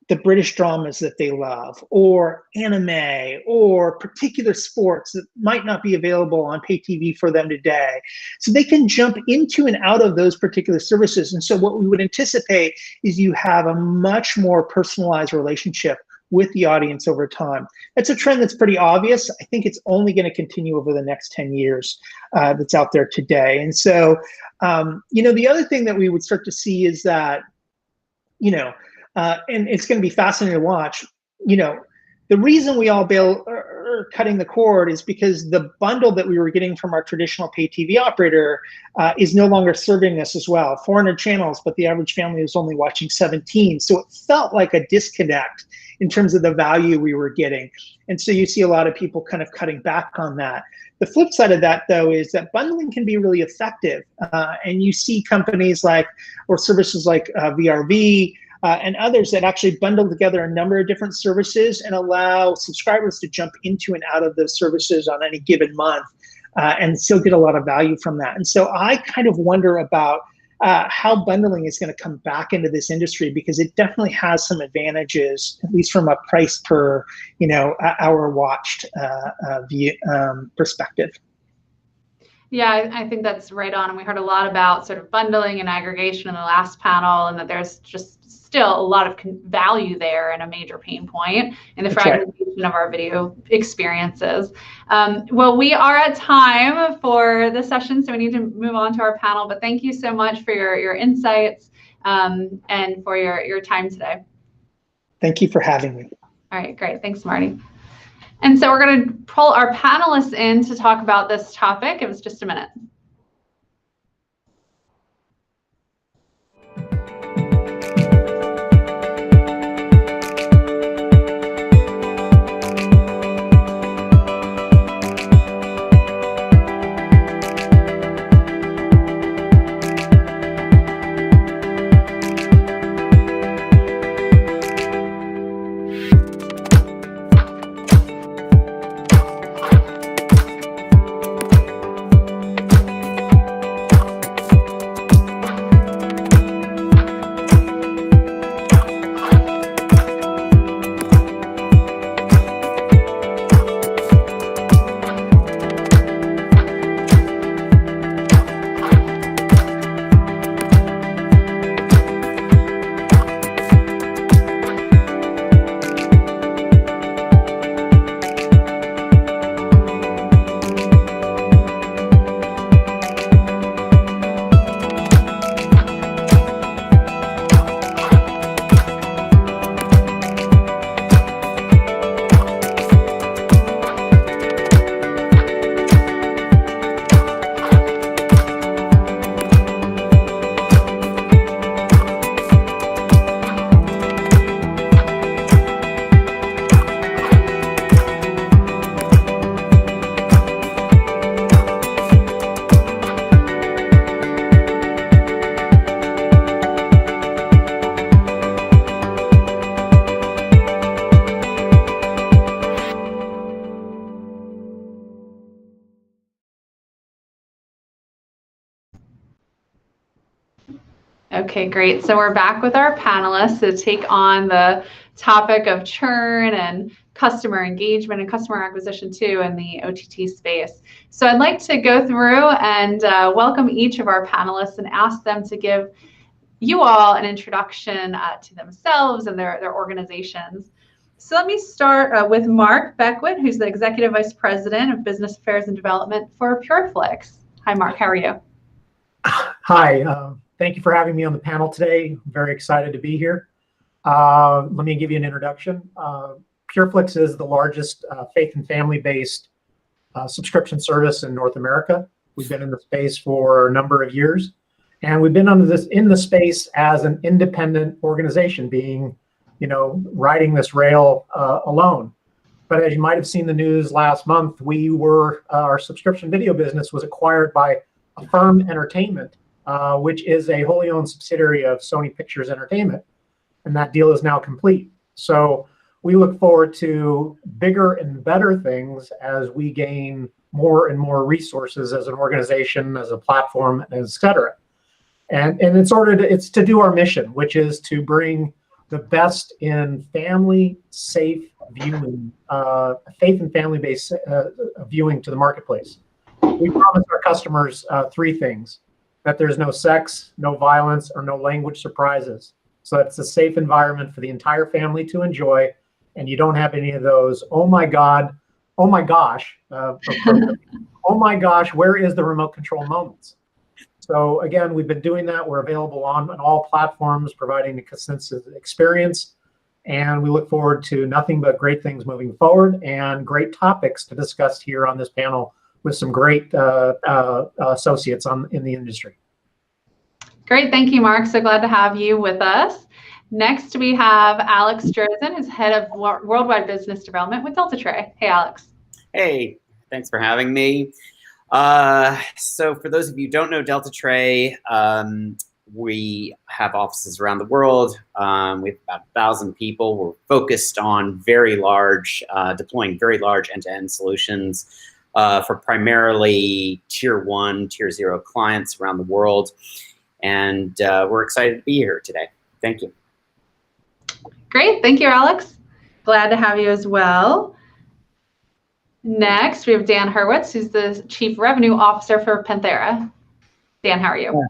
C: the British dramas that they love, or anime, or particular sports that might not be available on pay TV for them today. So they can jump into and out of those particular services. And so what we would anticipate is you have a much more personalized relationship with the audience over time. That's a trend that's pretty obvious. I think it's only going to continue over the next 10 years that's out there today. And so, the other thing that we would start to see is that, and it's going to be fascinating to watch. The reason we all are cutting the cord is because the bundle that we were getting from our traditional pay TV operator is no longer serving us as well. 400 channels, but the average family was only watching 17. So it felt like a disconnect in terms of the value we were getting. And so you see a lot of people kind of cutting back on that. The flip side of that, though, is that bundling can be really effective. And you see companies or services like VRV, and others that actually bundle together a number of different services and allow subscribers to jump into and out of those services on any given month, and still get a lot of value from that. And so I kind of wonder about how bundling is going to come back into this industry, because it definitely has some advantages, at least from a price per hour watched perspective.
B: Yeah, I think that's right on. And we heard a lot about sort of bundling and aggregation in the last panel, and that there's just still a lot of value there and a major pain point in the fragmentation of our video experiences. Well, we are at time for the session, so we need to move on to our panel. But thank you so much for your insights and for your time today.
C: Thank you for having me.
B: All right, great. Thanks, Marty. And so we're going to pull our panelists in to talk about this topic. Give us just a minute. Okay, great. So we're back with our panelists to take on the topic of churn and customer engagement and customer acquisition too in the OTT space. So I'd like to go through and welcome each of our panelists and ask them to give you all an introduction to themselves and their organizations. So let me start with Mark Beckwith, who's the Executive Vice President of Business Affairs and Development for PureFlix. Hi, Mark. How are you?
D: Hi. Thank you for having me on the panel today. I'm very excited to be here. Let me give you an introduction. PureFlix is the largest faith and family-based subscription service in North America. We've been in the space for a number of years, and we've been in the space as an independent organization, being, riding this rail alone. But as you might have seen the news last month, our subscription video business was acquired by Affirm Entertainment, which is a wholly owned subsidiary of Sony Pictures Entertainment, and that deal is now complete. So we look forward to bigger and better things as we gain more and more resources as an organization, as a platform, et cetera. And it's to do our mission, which is to bring the best in family safe viewing, faith and family based viewing to the marketplace. We promise our customers three things: that there's no sex, no violence, or no language surprises. So it's a safe environment for the entire family to enjoy, and you don't have any of those, oh my God, oh my gosh, oh my gosh, where is the remote control moments? So again, we've been doing that. We're available on all platforms, providing a consistent experience, and we look forward to nothing but great things moving forward and great topics to discuss here on this panel with some great associates in the industry.
B: Great, thank you, Mark. So glad to have you with us. Next, we have Alex Drozen, who's head of worldwide business development with DeltaTray. Hey, Alex.
E: Hey, thanks for having me. So for those of you who don't know DeltaTray, we have offices around the world. We have about 1,000 people. We're focused on deploying very large end-to-end solutions for primarily tier 1, tier 0 clients around the world. And we're excited to be here today. Thank you.
B: Great. Thank you, Alex. Glad to have you as well. Next, we have Dan Hurwitz, who's the Chief Revenue Officer for Panthera. Dan, how are you?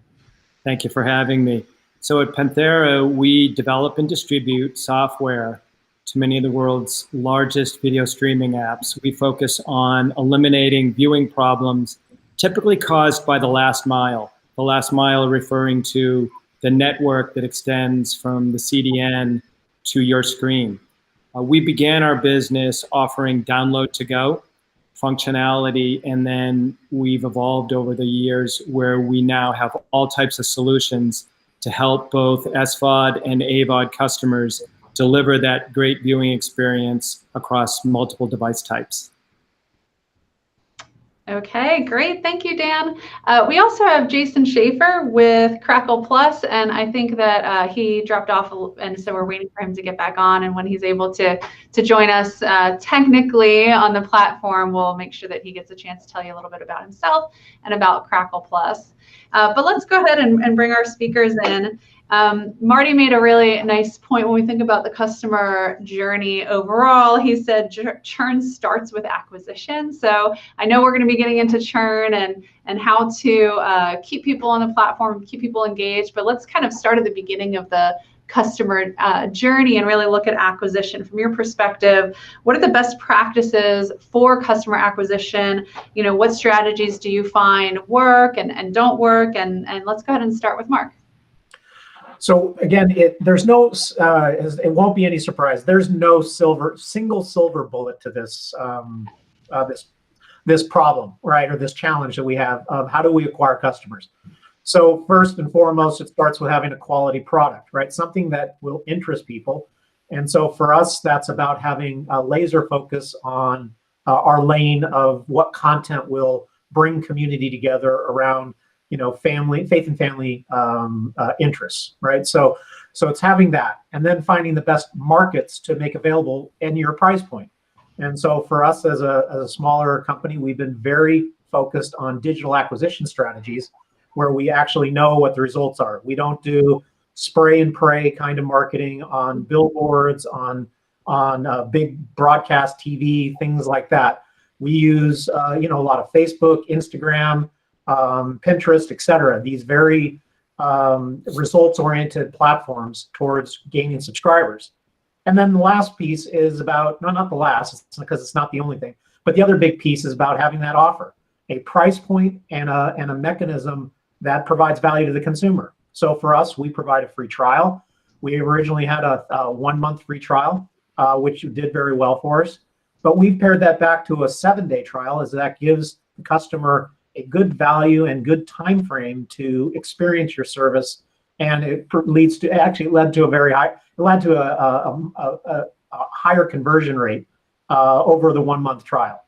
F: Thank you for having me. So at Panthera, we develop and distribute software to many of the world's largest video streaming apps. We focus on eliminating viewing problems typically caused by the last mile. The last mile referring to the network that extends from the CDN to your screen. We began our business offering download to go functionality, and then we've evolved over the years where we now have all types of solutions to help both SVOD and AVOD customers deliver that great viewing experience across multiple device types.
B: Okay, great. Thank you, Dan. We also have Jason Schaefer with Crackle Plus, and I think that he dropped off, and so we're waiting for him to get back on. And when he's able to join us technically on the platform, we'll make sure that he gets a chance to tell you a little bit about himself and about Crackle Plus. But let's go ahead and bring our speakers in. Marty made a really nice point when we think about the customer journey overall. He said churn starts with acquisition. So I know we're going to be getting into churn and how to keep people on the platform, keep people engaged, but let's kind of start at the beginning of the customer journey and really look at acquisition. From your perspective, what are the best practices for customer acquisition? What strategies do you find work and don't work? And let's go ahead and start with Mark.
D: So again, it won't be any surprise. There's no single silver bullet to this this problem, right, or this challenge that we have of how do we acquire customers. So first and foremost, it starts with having a quality product, right? Something that will interest people. And so for us, that's about having a laser focus on our lane of what content will bring community together around faith and family interests, right? So it's having that, and then finding the best markets to make available in your price point. And so for us as a smaller company, we've been very focused on digital acquisition strategies where we actually know what the results are. We don't do spray and pray kind of marketing on billboards, on big broadcast TV, things like that. We use a lot of Facebook, Instagram, Pinterest, etc. These very results-oriented platforms towards gaining subscribers. And then the last piece is about, no, not the last, because it's not the only thing, but the other big piece is about having that offer, a price point and a mechanism that provides value to the consumer. So for us, we provide a free trial. We originally had a 1-month free trial, which did very well for us. But we've paired that back to a 7-day trial, as that gives the customer a good value and good time frame to experience your service, and it led to a higher conversion rate over the 1-month trial.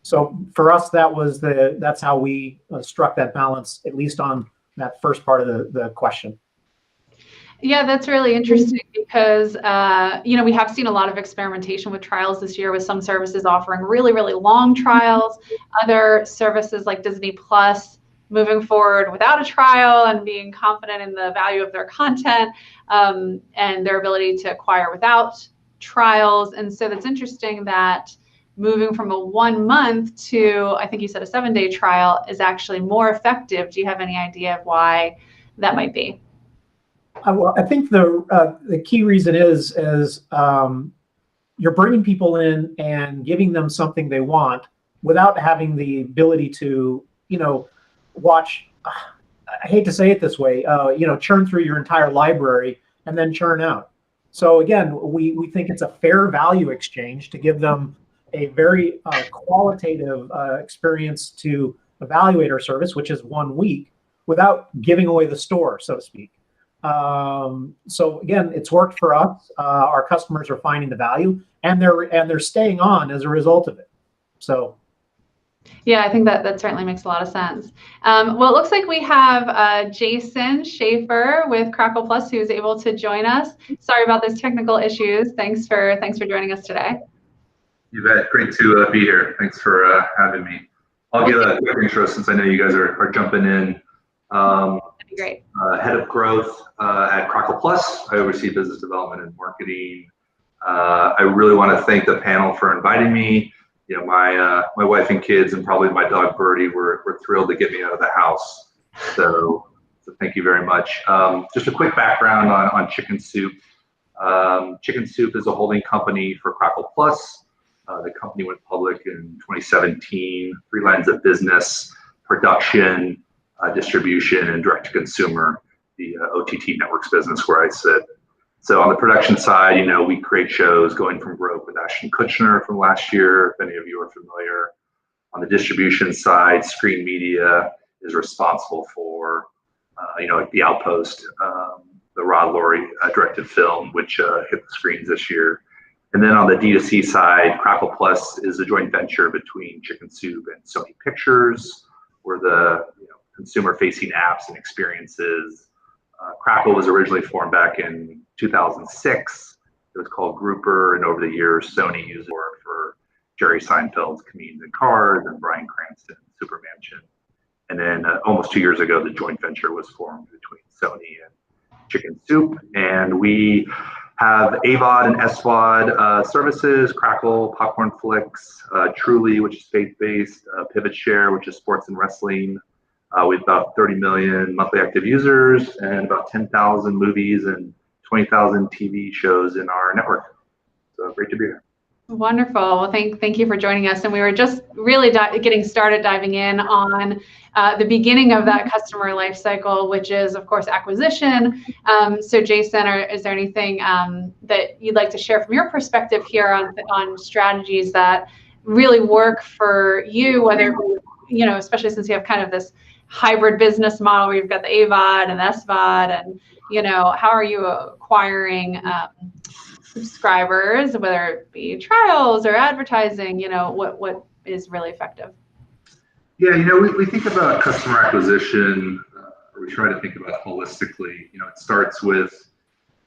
D: So for us, that's how we struck that balance, at least on that first part of the question.
B: Yeah, that's really interesting because, we have seen a lot of experimentation with trials this year, with some services offering really, really long trials, other services like Disney Plus moving forward without a trial and being confident in the value of their content and their ability to acquire without trials. And so that's interesting that moving from a 1 month to, I think you said, a 7-day trial is actually more effective. Do you have any idea of why that might be?
D: Well, I think the key reason is you're bringing people in and giving them something they want without having the ability to, watch. I hate to say it this way, churn through your entire library and then churn out. So again, we think it's a fair value exchange to give them a very qualitative experience to evaluate our service, which is 1 week, without giving away the store, so to speak. So again, it's worked for us. Our customers are finding the value, and they're staying on as a result of it. So.
B: Yeah, I think that certainly makes a lot of sense. Well, it looks like we have Jason Schaefer with Crackle Plus who's able to join us. Sorry about those technical issues. Thanks for joining us today.
G: You bet. Great to be here. Thanks for having me. I'll give a quick intro since I know you guys are jumping in.
B: That'd be great.
G: Head of growth at Crackle Plus. I oversee business development and marketing. I really want to thank the panel for inviting me. My wife and kids and probably my dog Birdie were thrilled to get me out of the house. So thank you very much. Just a quick background on Chicken Soup. Chicken Soup is a holding company for Crackle Plus. The company went public in 2017. 3 lines of business: production, distribution, and direct-to-consumer, the OTT networks business where I sit. So on the production side, we create shows going from broke with Ashton Kutcher from last year, if any of you are familiar. On the distribution side, Screen Media is responsible for, like The Outpost, the Rod Laurie directed film, which hit the screens this year. And then on the D2C side, Crackle Plus is a joint venture between Chicken Soup and Sony Pictures, where the consumer-facing apps and experiences. Crackle was originally formed back in 2006. It was called Grouper, and over the years, Sony used it for Jerry Seinfeld's Comedians in Cars and Bryan Cranston's Super Mansion. And then almost 2 years ago, the joint venture was formed between Sony and Chicken Soup, and we have AVOD and SVOD services: Crackle, Popcorn Flicks, Truly, which is faith-based, Pivot Share, which is sports and wrestling. We have about 30 million monthly active users and about 10,000 movies and 20,000 TV shows in our network. So great to be here.
B: Wonderful. Well, thank you for joining us. And we were just really getting started diving in on the beginning of that customer life cycle, which is, of course, acquisition. So Jason, is there anything that you'd like to share from your perspective here on strategies that really work for you, whether, especially since you have kind of this hybrid business model where you've got the AVOD and SVOD, and, how are you acquiring subscribers, whether it be trials or advertising, what is really effective?
G: Yeah, we think about customer acquisition, or we try to think about it holistically. It starts with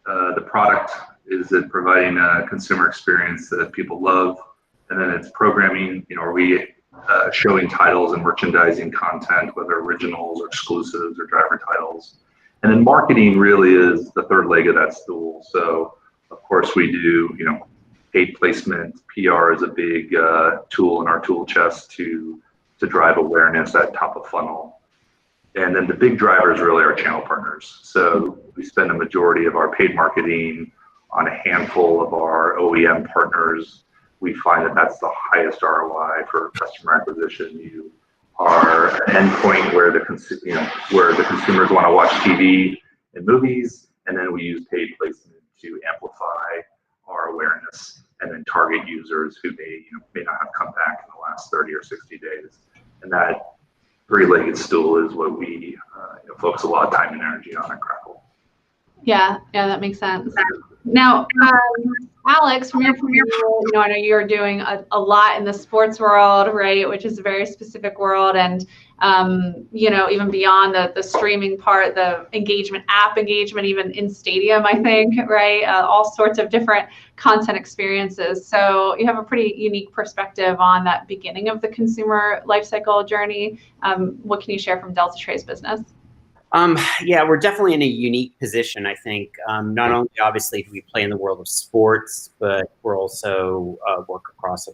G: the product. Is it providing a consumer experience that people love? And then it's programming. Are we showing titles and merchandising content, whether originals or exclusives or driver titles. And then marketing really is the third leg of that stool. So of course we do, paid placement. PR is a big tool in our tool chest to drive awareness at top of funnel. And then the big drivers really are channel partners. So we spend a majority of our paid marketing on a handful of our OEM partners. We find that that's the highest ROI for customer acquisition. You are an endpoint where the consumers want to watch TV and movies, and then we use paid placement to amplify our awareness and then target users who may not have come back in the last 30 or 60 days. And that three-legged stool is what we focus a lot of time and energy on at Crackle.
B: Yeah, that makes sense. Now, Alex, from your point of view, I know you're doing a lot in the sports world, right, which is a very specific world, and even beyond the streaming part, the app engagement, even in stadium, I think, right, all sorts of different content experiences. So you have a pretty unique perspective on that beginning of the consumer lifecycle journey. What can you share from Delta Trey's business?
E: Yeah, we're definitely in a unique position, I think. Not only obviously do we play in the world of sports, but we're also work across a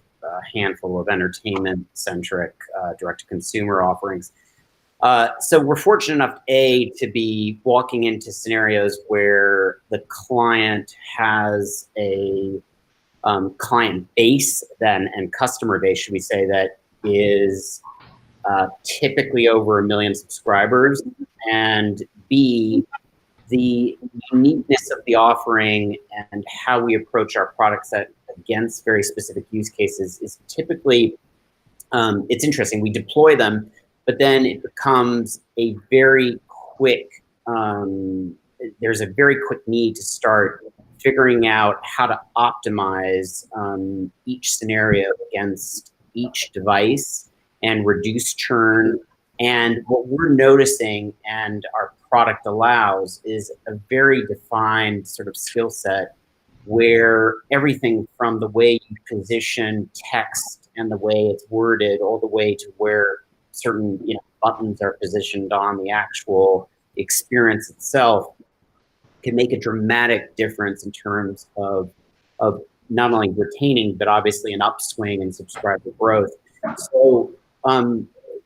E: handful of entertainment-centric direct-to-consumer offerings. So we're fortunate enough, to be walking into scenarios where the client has a client base and customer base, should we say, that is typically over 1 million subscribers, and B, the uniqueness of the offering and how we approach our product set against very specific use cases is typically, it's interesting, we deploy them, but then it becomes a very quick, there's a very quick need to start figuring out how to optimize each scenario against each device and reduce churn. And what we're noticing and our product allows is a very defined sort of skill set where everything from the way you position text and the way it's worded all the way to where certain buttons are positioned on the actual experience itself can make a dramatic difference in terms of not only retaining, but obviously an upswing in subscriber growth. So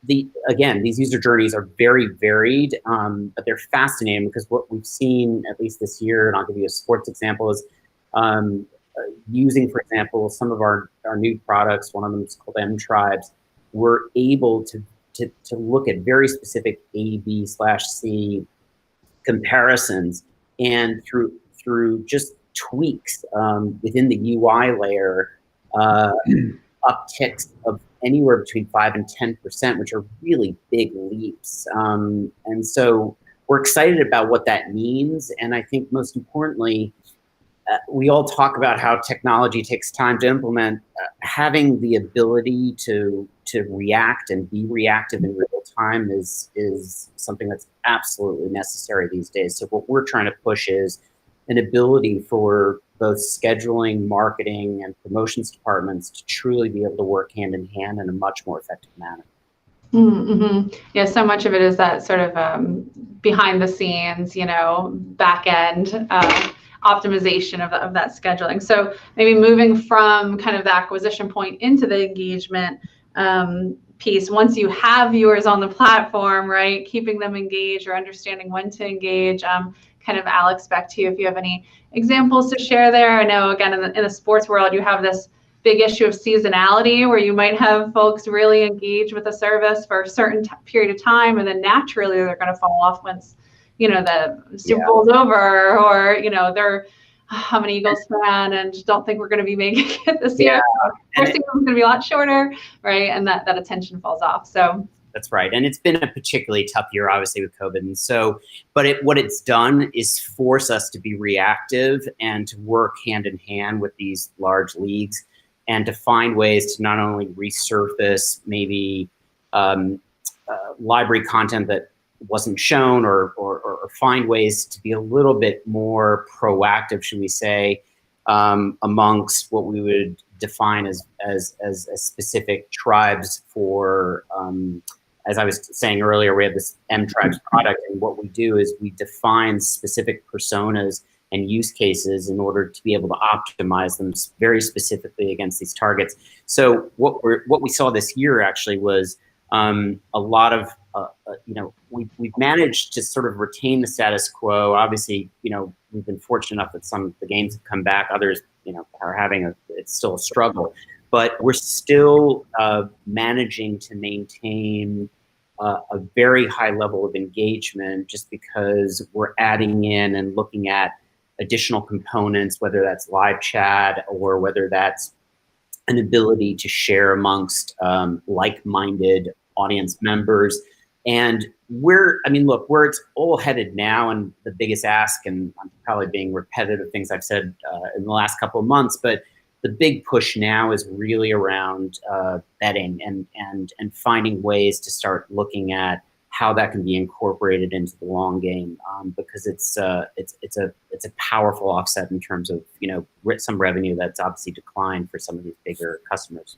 E: these user journeys are very varied, but they're fascinating because what we've seen, at least this year, and I'll give you a sports example, is using, for example, some of our new products, one of them is called M-Tribes, we're able to look at very specific A, B/C comparisons, and through just tweaks within the UI layer, upticks of anywhere between 5 and 10%, which are really big leaps. And so we're excited about what that means. And I think most importantly, we all talk about how technology takes time to implement. Having the ability to react and be reactive in real time is something that's absolutely necessary these days. So what we're trying to push is an ability for both scheduling, marketing, and promotions departments to truly be able to work hand in hand in a much more effective manner.
B: Mm-hmm. Yeah, so much of it is that sort of behind the scenes, back end optimization of that scheduling. So maybe moving from kind of the acquisition point into the engagement piece, once you have viewers on the platform, right, keeping them engaged or understanding when to engage, kind of Alex, back to you if you have any examples to share there. I know, again, in the sports world, you have this big issue of seasonality where you might have folks really engage with a service for a certain period of time, and then naturally they're going to fall off once, the Super Bowl's over, or, they're, I'm an Eagles fan and don't think we're going to be making it this year. Our season's going to be a lot shorter, right? And that attention falls off. So
E: that's right. And it's been a particularly tough year, obviously, with COVID. And so, but what it's done is force us to be reactive and to work hand in hand with these large leagues and to find ways to not only resurface maybe library content that wasn't shown or find ways to be a little bit more proactive, should we say, amongst what we would define as specific tribes for, as I was saying earlier, we have this M Tribes product, and what we do is we define specific personas and use cases in order to be able to optimize them very specifically against these targets. So what we saw this year actually was a lot of, we've managed to sort of retain the status quo. Obviously, we've been fortunate enough that some of the games have come back. Others, are having it's still a struggle. But we're still managing to maintain a very high level of engagement just because we're adding in and looking at additional components, whether that's live chat or whether that's an ability to share amongst like-minded audience members. And where it's all headed now, and the biggest ask, and I'm probably being repetitive things I've said in the last couple of months, but the big push now is really around betting and finding ways to start looking at how that can be incorporated into the long game, because it's a powerful offset in terms of some revenue that's obviously declined for some of these bigger customers.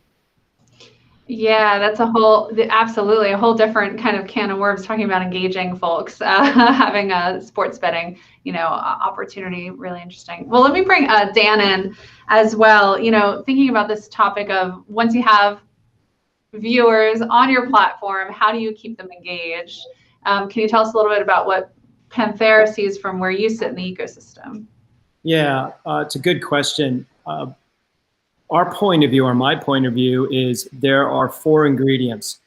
B: Yeah, that's absolutely a whole different kind of can of worms, talking about engaging folks, having a sports betting, opportunity. Really interesting. Well, let me bring Dan in as well. Thinking about this topic of once you have viewers on your platform, how do you keep them engaged? Can you tell us a little bit about what Panthera sees from where you sit in the ecosystem?
F: Yeah, it's a good question. Our point of view, or my point of view, is there are 4 ingredients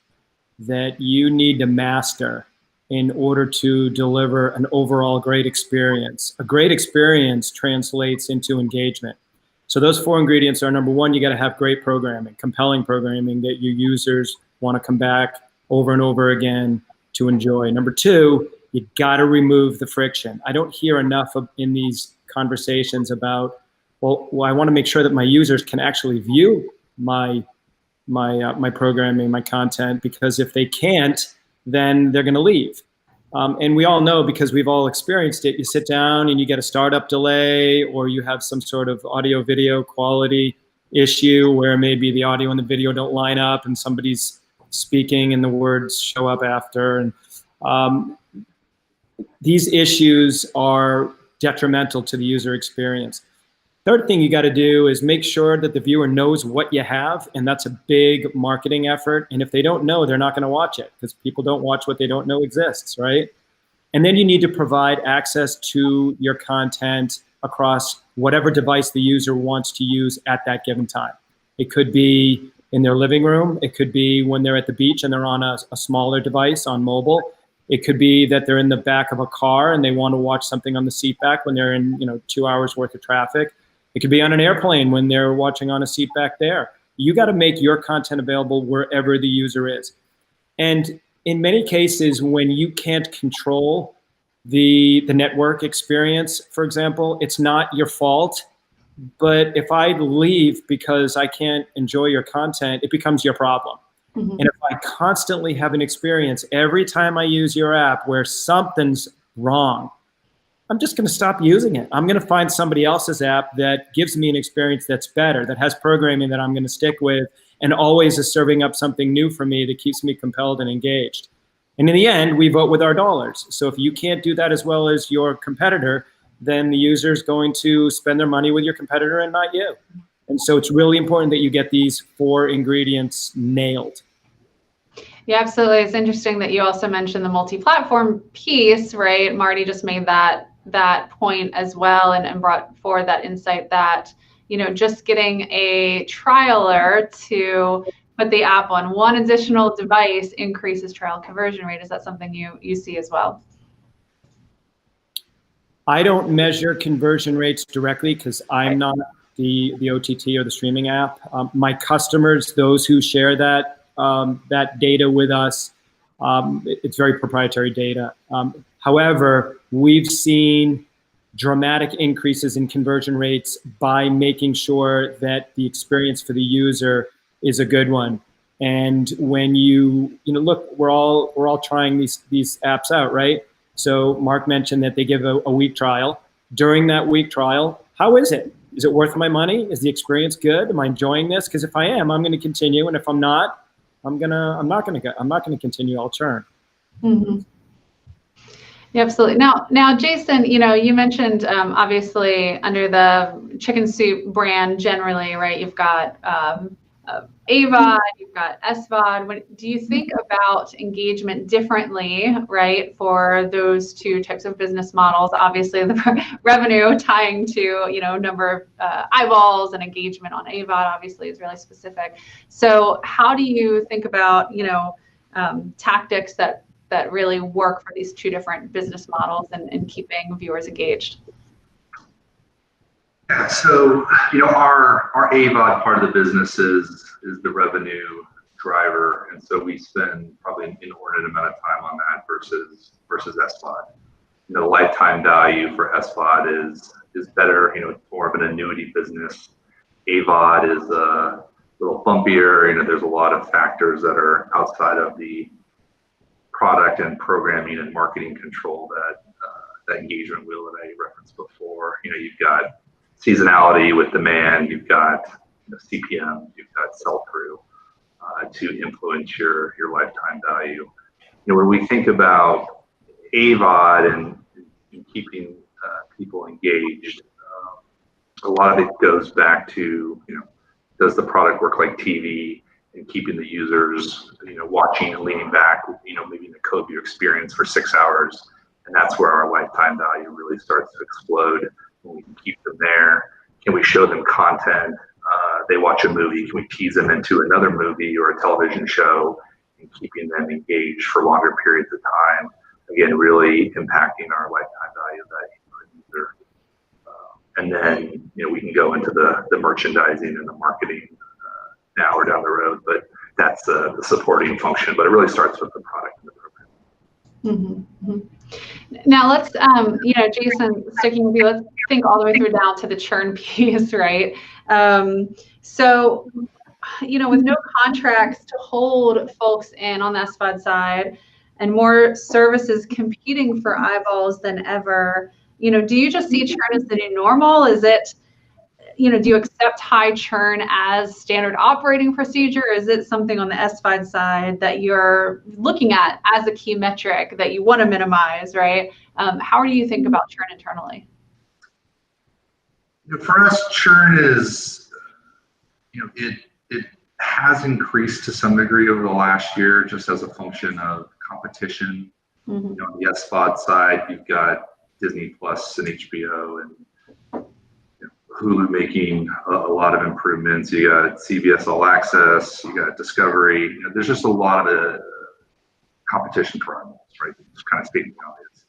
F: that you need to master in order to deliver an overall great experience. A great experience translates into engagement. So those 4 ingredients are, number 1, you got to have great programming, compelling programming that your users want to come back over and over again to enjoy. Number 2, you got to remove the friction. I don't hear enough in these conversations about, well, I want to make sure that my users can actually view my programming, my content, because if they can't, then they're going to leave. And we all know, because we've all experienced it, you sit down and you get a startup delay, or you have some sort of audio video quality issue where maybe the audio and the video don't line up and somebody's speaking and the words show up after. And these issues are detrimental to the user experience. Third thing you got to do is make sure that the viewer knows what you have, and that's a big marketing effort. And if they don't know, they're not going to watch it, because people don't watch what they don't know exists, right? And then you need to provide access to your content across whatever device the user wants to use at that given time. It could be in their living room. It could be when they're at the beach and they're on a smaller device on mobile. It could be that they're in the back of a car and they want to watch something on the seat back when they're in 2 hours worth of traffic. It could be on an airplane when they're watching on a seat back there. You got to make your content available wherever the user is. And in many cases, when you can't control the network experience, for example, it's not your fault. But if I leave because I can't enjoy your content, it becomes your problem. Mm-hmm. And if I constantly have an experience every time I use your app where something's wrong, I'm just going to stop using it. I'm going to find somebody else's app that gives me an experience that's better, that has programming that I'm going to stick with, and always is serving up something new for me that keeps me compelled and engaged. And in the end, we vote with our dollars. So if you can't do that as well as your competitor, then the user is going to spend their money with your competitor and not you. And so it's really important that you get these 4 ingredients nailed.
B: Yeah, absolutely. It's interesting that you also mentioned the multi-platform piece, right? Marty just made that point as well, and brought forward that insight that, just getting a trialer to put the app on one additional device increases trial conversion rate. Is that something you see as well?
F: I don't measure conversion rates directly because I'm not the OTT or the streaming app. My customers, those who share that data with us, it's very proprietary data. However, we've seen dramatic increases in conversion rates by making sure that the experience for the user is a good one. And when you look, we're all trying these apps out, right? So Mark mentioned that they give a week trial. During that week trial, how is it? is it worth my money? Is the experience good? Am I enjoying this? Because if I am, I'm going to continue, and if I'm not, I'm not going to continue. I'll churn.
B: Mm-hmm. Yeah, absolutely. Now, Jason, you mentioned obviously under the Chicken Soup brand generally, right? You've got AVOD, you've got SVOD. Do you think about engagement differently, right, for those two types of business models? Obviously, the revenue tying to number of eyeballs and engagement on AVOD obviously is really specific. So, how do you think about tactics that really work for these two different business models and keeping viewers engaged?
G: Yeah, so our AVOD part of the business is the revenue driver, and so we spend probably an inordinate amount of time on that versus SVOD. The lifetime value for SVOD is better. It's more of an annuity business. AVOD is a little bumpier. There's a lot of factors that are outside of the product and programming and marketing control that engagement wheel that I referenced before. You've got seasonality with demand, you've got CPM, you've got sell-through to influence your lifetime value. When we think about AVOD and keeping people engaged, a lot of it goes back to does the product work like TV and keeping the users watching and leaning back, maybe in a co-view experience for 6 hours, and that's where our lifetime value really starts to explode. When we can keep them there, can we show them content? They watch a movie, can we tease them into another movie or a television show, and keeping them engaged for longer periods of time? Again, really impacting our lifetime value of that user. And then we can go into the merchandising and the marketing now or down the road, but that's the supporting function. But it really starts with the product and the program.
B: Mm-hmm. Mm-hmm. Now let's, Jason, sticking with you, let's think all the way through down to the churn piece, right? So, with no contracts to hold folks in on the SVOD side and more services competing for eyeballs than ever, do you just see churn as the new normal? Is it, do you accept high churn as standard operating procedure? Or is it something on the SVOD side that you're looking at as a key metric that you want to minimize, right? How do you think about churn internally?
G: For us, churn is, it has increased to some degree over the last year, just as a function of competition.
B: Mm-hmm.
G: On the SVOD side, you've got Disney Plus and HBO and Hulu making a lot of improvements. You got CBS All Access, you got Discovery. There's just a lot of competition for eyeballs, right? Just kind of stating the obvious.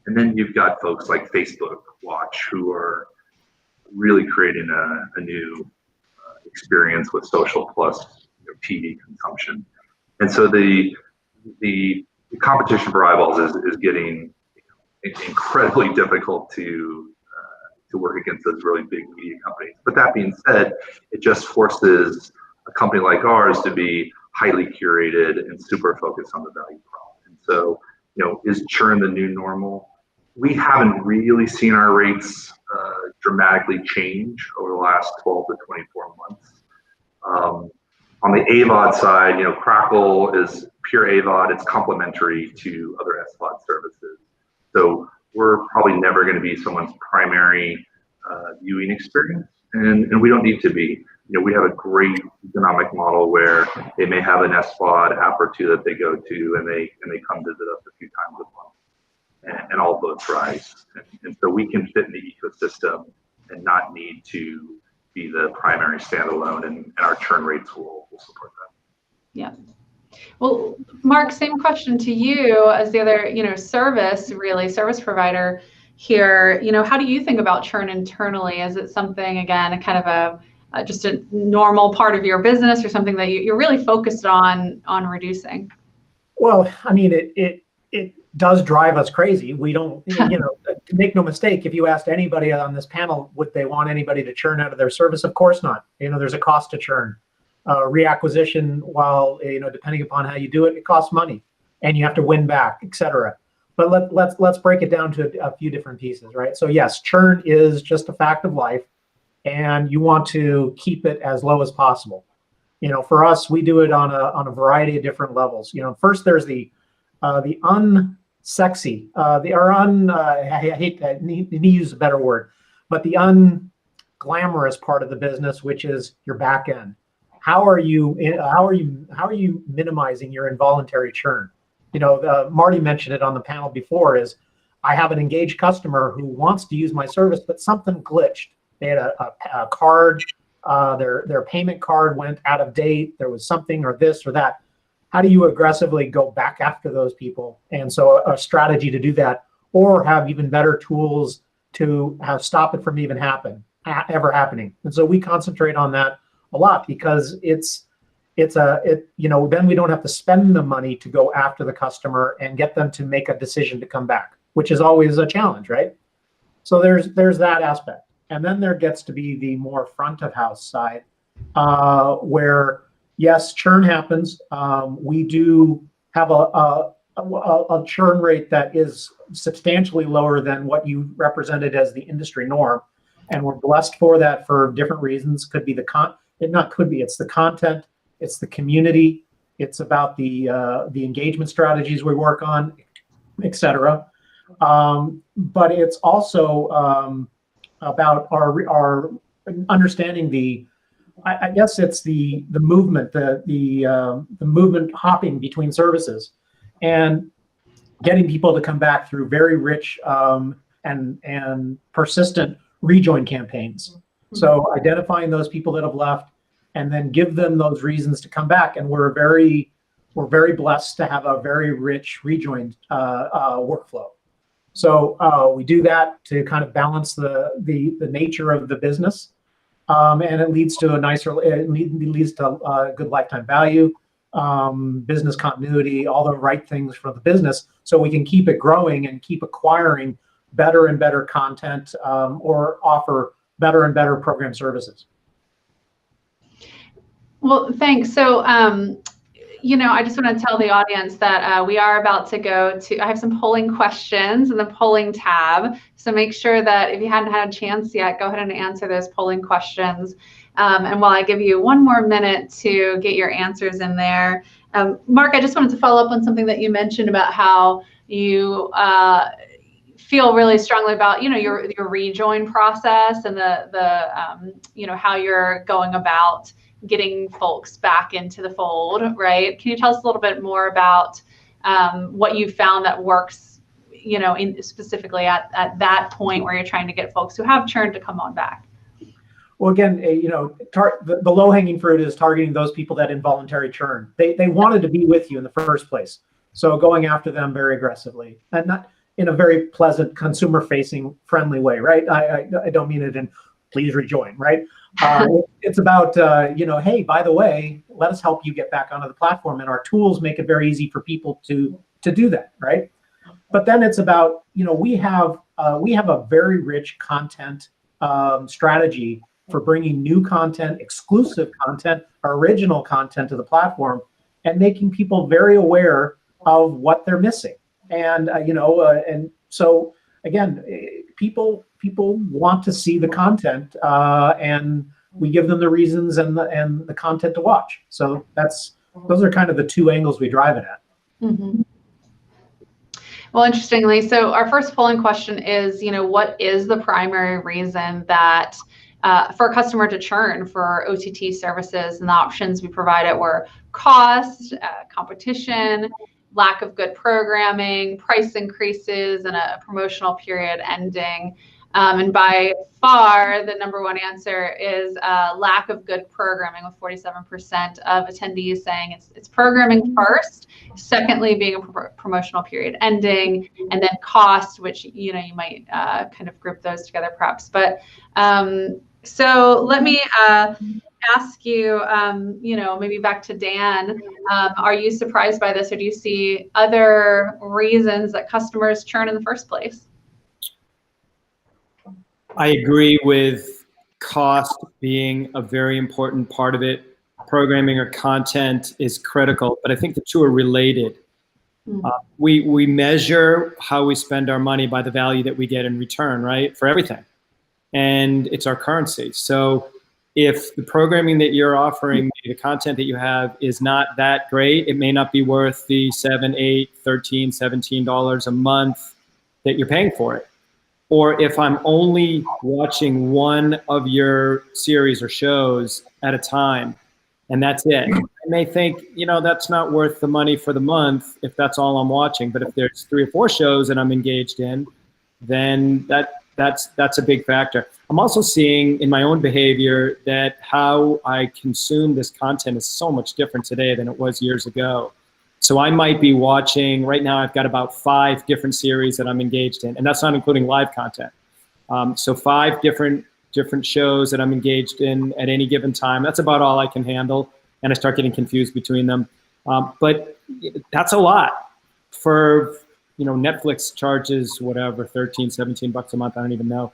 G: And then you've got folks like Facebook Watch who are really creating a new experience with social plus TV consumption. And so the competition for eyeballs is getting incredibly difficult to work against those really big media companies. But that being said, it just forces a company like ours to be highly curated and super focused on the value prop. And so, is churn the new normal? We haven't really seen our rates dramatically change over the last 12 to 24 months. On the AVOD side, Crackle is pure AVOD. It's complementary to other SVOD services. So we're probably never going to be someone's primary viewing experience, and we don't need to be. We have a great economic model where they may have an SVOD app or two that they go to, and they come visit us a few times a month, and all boats rise. And so we can fit in the ecosystem and not need to be the primary standalone, and our churn rates will support that.
B: Yeah. Well, Mark, same question to you as the other, service provider here. How do you think about churn internally? Is it something, again, kind of just a normal part of your business, or something that you're really focused on reducing?
D: Well, I mean, it does drive us crazy. We don't, make no mistake, if you asked anybody on this panel, would they want anybody to churn out of their service? Of course not. There's a cost to churn. Reacquisition, while depending upon how you do it, it costs money, and you have to win back, etc. But let's break it down to a few different pieces, right? So yes, churn is just a fact of life. and you want to keep it as low as possible. For us, we do it on a variety of different levels. First there's the unsexy, I hate that, need to use a better word, but the unglamorous part of the business, which is your back end. How are you minimizing your involuntary churn? Marty mentioned it on the panel before, is I have an engaged customer who wants to use my service, but something glitched. They had a card, their payment card went out of date. There was something or this or that. How do you aggressively go back after those people? And so a strategy to do that, or have even better tools to stop it from even ever happening. And so we concentrate on that a lot, because then we don't have to spend the money to go after the customer and get them to make a decision to come back, which is always a challenge, right? So there's that aspect. And then there gets to be the more front of house side, where yes, churn happens. We do have a churn rate that is substantially lower than what you represented as the industry norm, and we're blessed for that for different reasons. Could be it's the content, it's the community, it's about the engagement strategies we work on, etc. But it's also about our understanding I guess it's the movement, the movement hopping between services, and getting people to come back through very rich and persistent rejoin campaigns. So identifying those people that have left, and then give them those reasons to come back. And we're very blessed to have a very rich rejoin workflow. So we do that to kind of balance the nature of the business. And it leads to good lifetime value, business continuity, all the right things for the business, so we can keep it growing and keep acquiring better and better content, or offer better and better program services.
B: Well, thanks. So, I just want to tell the audience that we are about to I have some polling questions in the polling tab. So make sure that if you hadn't had a chance yet, go ahead and answer those polling questions. And while I give you one more minute to get your answers in there, Mark, I just wanted to follow up on something that you mentioned about how you feel really strongly about, your rejoin process and the how you're going about getting folks back into the fold, right? Can you tell us a little bit more about what you found that works, specifically at that point where you're trying to get folks who have churned to come on back?
D: Well, again, the low-hanging fruit is targeting those people that involuntary churn. They wanted to be with you in the first place, so going after them very aggressively, and not in a very pleasant, consumer-facing, friendly way, right? I don't mean it in please rejoin, right? It's about, hey, by the way, let us help you get back onto the platform, and our tools make it very easy for people to do that, right? But then it's about, we have a very rich content strategy for bringing new content, exclusive content, original content to the platform, and making people very aware of what they're missing. And and so again, people want to see the content, and we give them the reasons and the content to watch. So those are kind of the two angles we drive it at.
B: Mm-hmm. Well, interestingly, so our first polling question is, what is the primary reason that for a customer to churn for OTT services? And the options we provided were cost, competition, lack of good programming, price increases, and a promotional period ending. And by far, the number one answer is lack of good programming, with 47% of attendees saying it's programming first, secondly being a promotional period ending, and then cost, which you might kind of group those together perhaps. But so let me ask you, maybe back to Dan, are you surprised by this, or do you see other reasons that customers churn in the first place?
F: I agree with cost being a very important part of it. Programming or content is critical, but I think the two are related. We measure how we spend our money by the value that we get in return, right? For everything. and it's our currency. So if the programming that you're offering, the content that you have is not that great, it may not be worth the $7, $8, $13, $17 a month that you're paying for it. Or if I'm only watching one of your series or shows at a time, and that's it, I may think, that's not worth the money for the month if that's all I'm watching. But if there's 3 or 4 shows that I'm engaged in, then that's a big factor. I'm also seeing in my own behavior that how I consume this content is so much different today than it was years ago. So I might be watching, right now I've got about 5 different series that I'm engaged in, and that's not including live content. So 5 different shows that I'm engaged in at any given time. That's about all I can handle, and I start getting confused between them. But that's a lot for, Netflix charges whatever, 13, 17 bucks a month, I don't even know.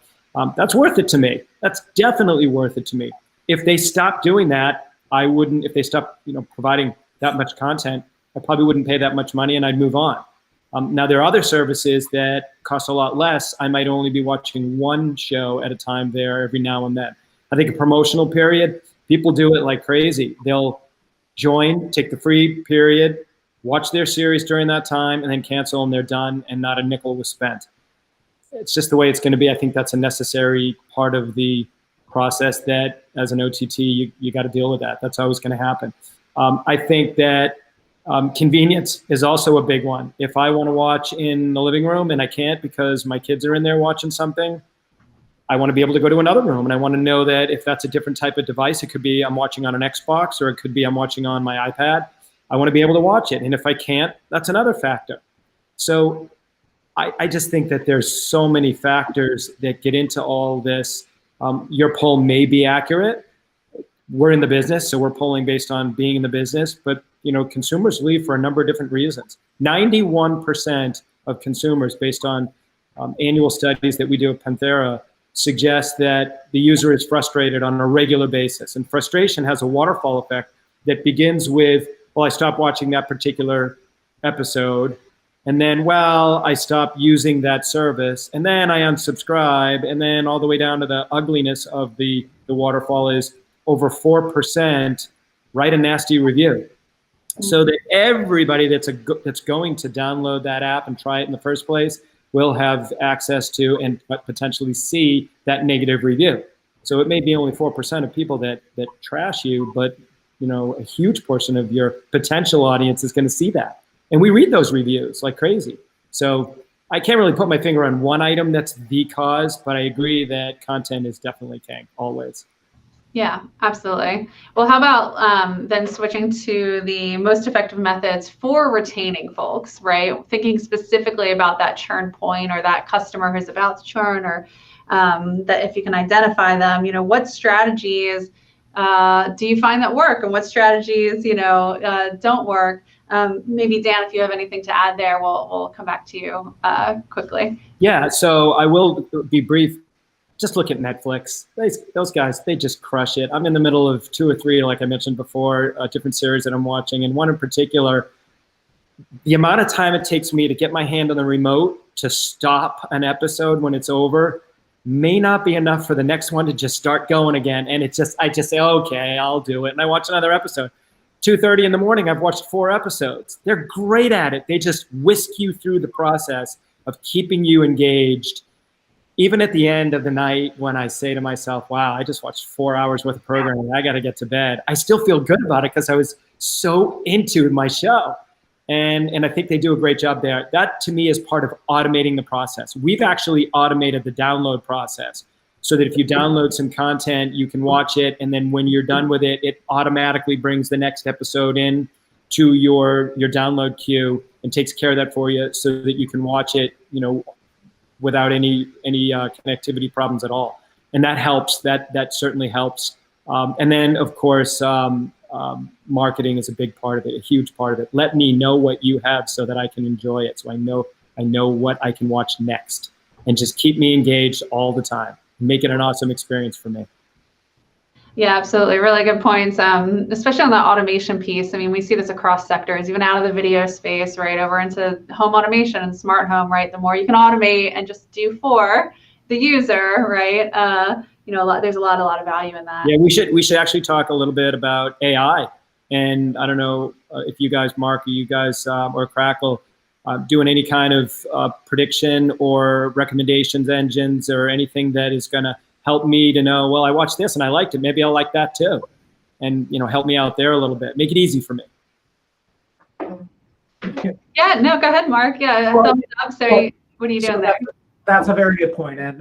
F: That's worth it to me. That's definitely worth it to me. If they stop doing that, I wouldn't, if they stop, providing that much content, I probably wouldn't pay that much money and I'd move on. Now there are other services that cost a lot less. I might only be watching 1 show at a time there every now and then. I think a promotional period, people do it like crazy. They'll join, take the free period, watch their series during that time, and then cancel and they're done and not a nickel was spent. It's just the way it's going to be. I think that's a necessary part of the process that as an OTT, you got to deal with that. That's always going to happen. I think that convenience is also a big one. If I want to watch in the living room and I can't because my kids are in there watching something, I want to be able to go to another room. And I want to know that if that's a different type of device, it could be I'm watching on an Xbox or it could be I'm watching on my iPad. I want to be able to watch it. And if I can't, that's another factor. So I just think that there's so many factors that get into all this. Your poll may be accurate. We're in the business, so we're polling based on being in the business, but consumers leave for a number of different reasons. 91% of consumers, based on annual studies that we do at Panthera, suggest that the user is frustrated on a regular basis. And frustration has a waterfall effect that begins with, well, I stopped watching that particular episode, and then, I stopped using that service, and then I unsubscribe, and then all the way down to the ugliness of the waterfall is over 4% write a nasty review. So that everybody that's going to download that app and try it in the first place will have access to and potentially see that negative review. So it may be only 4% of people that trash you, but a huge portion of your potential audience is going to see that. And we read those reviews like crazy. So I can't really put my finger on one item that's the cause, but I agree that content is definitely king, always.
B: Yeah, absolutely. Well, how about then switching to the most effective methods for retaining folks, right? Thinking specifically about that churn point or that customer who's about to churn, or that if you can identify them, what strategies do you find that work and what strategies, don't work? Maybe Dan, if you have anything to add there, we'll come back to you quickly.
F: Yeah, so I will be brief. Just look at Netflix. Those guys, they just crush it. I'm in the middle of 2 or 3, like I mentioned before, different series that I'm watching. And one in particular, the amount of time it takes me to get my hand on the remote to stop an episode when it's over may not be enough for the next one to just start going again. And I just say, okay, I'll do it. And I watch another episode. 2:30 in the morning, I've watched 4 episodes. They're great at it. They just whisk you through the process of keeping you engaged. Even at the end of the night when I say to myself, wow, I just watched 4 hours worth of programming, I got to get to bed, I still feel good about it because I was so into my show. And I think they do a great job there. That to me is part of automating the process. We've actually automated the download process so that if you download some content, you can watch it. And then when you're done with it, it automatically brings the next episode in to your download queue and takes care of that for you so that you can watch it, without any connectivity problems at all. And that helps, that certainly helps. And then of course, marketing is a big part of it, a huge part of it. Let me know what you have so that I can enjoy it. So I know what I can watch next, and just keep me engaged all the time. Make it an awesome experience for me.
B: Yeah, absolutely. Really good points, especially on the automation piece. I mean, we see this across sectors, even out of the video space, right, over into home automation and smart home, right? The more you can automate and just do for, the user, right? There's a lot of value in that.
F: Yeah, we should actually talk a little bit about AI. And I don't know if you guys, Mark, or you guys or Crackle, doing any kind of prediction or recommendations engines or anything that is going to help me to know, well, I watched this and I liked it. Maybe I'll like that too. And, help me out there a little bit. Make it easy for me.
B: Yeah, no, go ahead, Mark. Yeah, thumbs up. So what are you doing there?
D: That's a very good point. And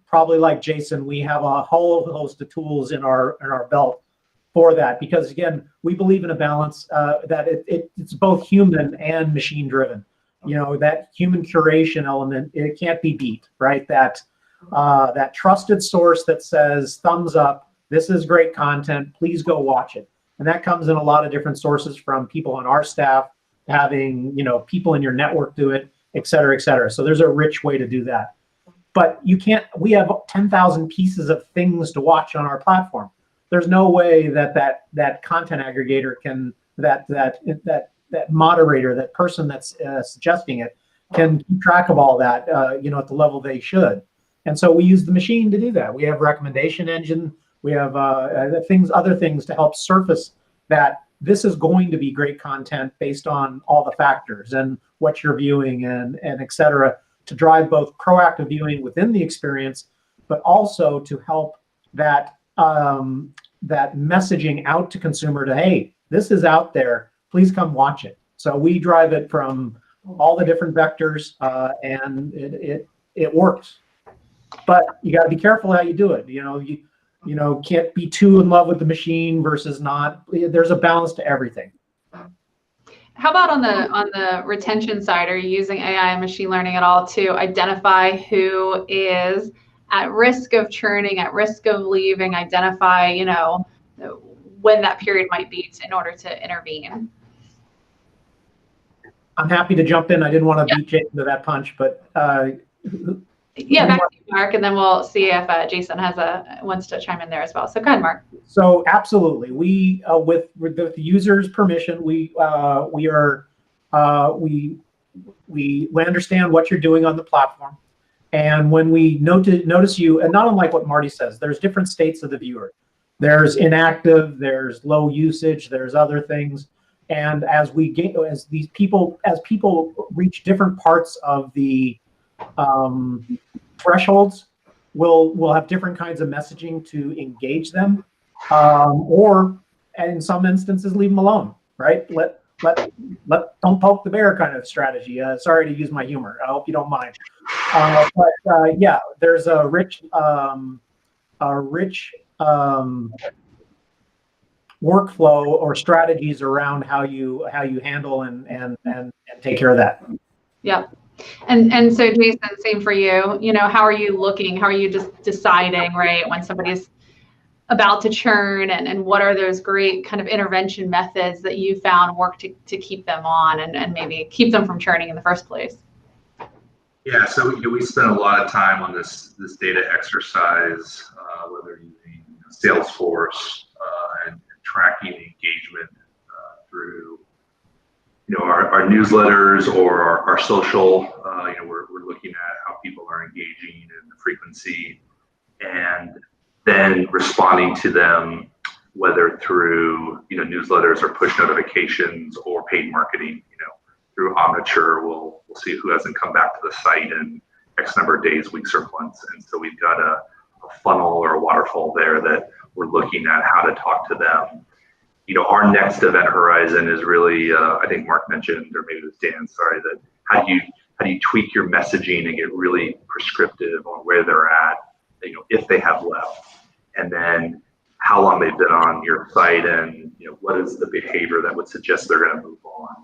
D: probably like Jason, we have a whole host of tools in our belt for that, because again, we believe in a balance that it's both human and machine driven. That human curation element, it can't be beat, right? That trusted source that says thumbs up, this is great content, please go watch it. And that comes in a lot of different sources, from people on our staff, having people in your network do it, et cetera, et cetera. So there's a rich way to do that. But we have 10,000 pieces of things to watch on our platform. There's no way that content aggregator can, that moderator, that person that's suggesting it, can keep track of all that, at the level they should. And so we use the machine to do that. We have recommendation engine. We have other things to help surface that this is going to be great content based on all the factors and what you're viewing and et cetera, to drive both proactive viewing within the experience, but also to help that messaging out to consumer to, hey, this is out there, please come watch it. So we drive it from all the different vectors, and it works. But you got to be careful how you do it. You can't be too in love with the machine versus not. There's a balance to everything.
B: How about on the retention side? Are you using AI and machine learning at all to identify who is at risk of churning, at risk of leaving, identify, when that period might be in order to intervene?
D: I'm happy to jump in. I didn't want to beat Jason to that punch, but
B: yeah, back to you, Mark, and then we'll see if Jason wants to chime in there as well. So go ahead, Mark.
D: So absolutely, we with the user's permission, we understand what you're doing on the platform, and when we notice you, and not unlike what Marty says, there's different states of the viewer. There's inactive, there's low usage, there's other things, and as people reach different parts of the thresholds, we'll have different kinds of messaging to engage them, or in some instances leave them alone, right? Don't poke the bear kind of strategy. Sorry to use my humor. I hope you don't mind. But yeah, there's a rich workflow or strategies around how you handle and take care of that.
B: Yeah. And so Jason, same for you. How are you looking? How are you just deciding, right, when somebody's about to churn, and what are those great kind of intervention methods that you found work to keep them on and maybe keep them from churning in the first place?
G: Yeah, so we spent a lot of time on this data exercise, whether using Salesforce and tracking engagement through our newsletters or our social. We're looking at how people are engaging and the frequency, and then responding to them, whether through newsletters or push notifications or paid marketing. Through Omniture, we'll see who hasn't come back to the site in X number of days, weeks, or months, and so we've got a funnel or a waterfall there that we're looking at how to talk to them. Our next event horizon is really, I think Mark mentioned, or maybe it was Dan, sorry, that how do you tweak your messaging and get really prescriptive on where they're at, if they have left, and then how long they've been on your site, and what is the behavior that would suggest they're going to move on.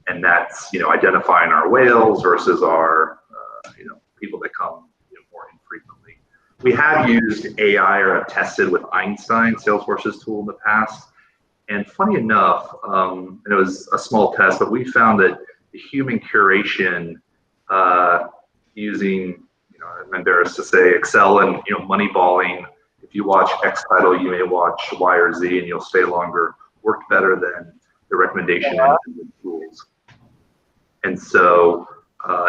G: And that's, identifying our whales versus our, people that come more infrequently. We have used AI or have tested with Einstein, Salesforce's tool, in the past. And funny enough, and it was a small test, but we found that the human curation using, I'm embarrassed to say, Excel and moneyballing, if you watch X title, you may watch Y or Z and you'll stay longer, worked better than the recommendation engine tools. And so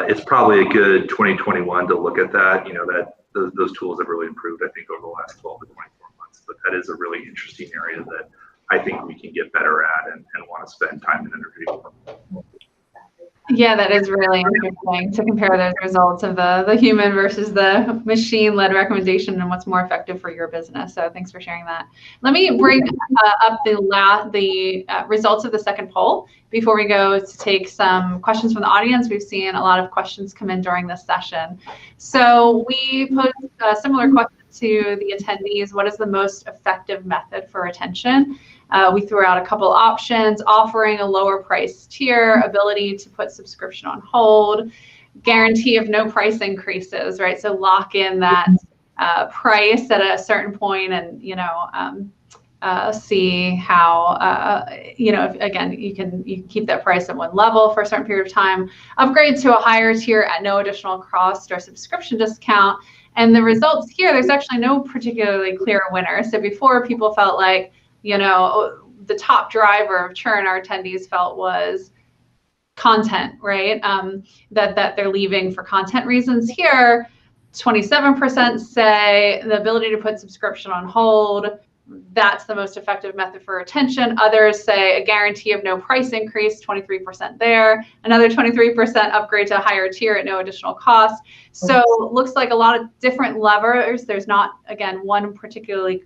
G: it's probably a good 2021 to look at that. That those tools have really improved, I think, over the last 12 to 24 months. But that is a really interesting area that I think we can get better at and want to spend time and energy on.
B: Yeah, that is really interesting to compare those results of the human versus the machine-led recommendation and what's more effective for your business. So thanks for sharing that. Let me bring up the results of the second poll before we go to take some questions from the audience. We've seen a lot of questions come in during this session. So we put a similar question to the attendees. What is the most effective method for retention? We threw out a couple options: offering a lower price tier, ability to put subscription on hold, guarantee of no price increases, right? So lock in that price at a certain point and, see how, again, you can keep that price at one level for a certain period of time, upgrade to a higher tier at no additional cost or subscription discount. And the results here, there's actually no particularly clear winner. So before, people felt like, the top driver of churn, our attendees felt, was content, right? That they're leaving for content reasons. Here, 27% say the ability to put subscription on hold, that's the most effective method for retention. Others say a guarantee of no price increase, 23% there. Another 23% upgrade to a higher tier at no additional cost. So it looks like a lot of different levers. There's not, again, one particularly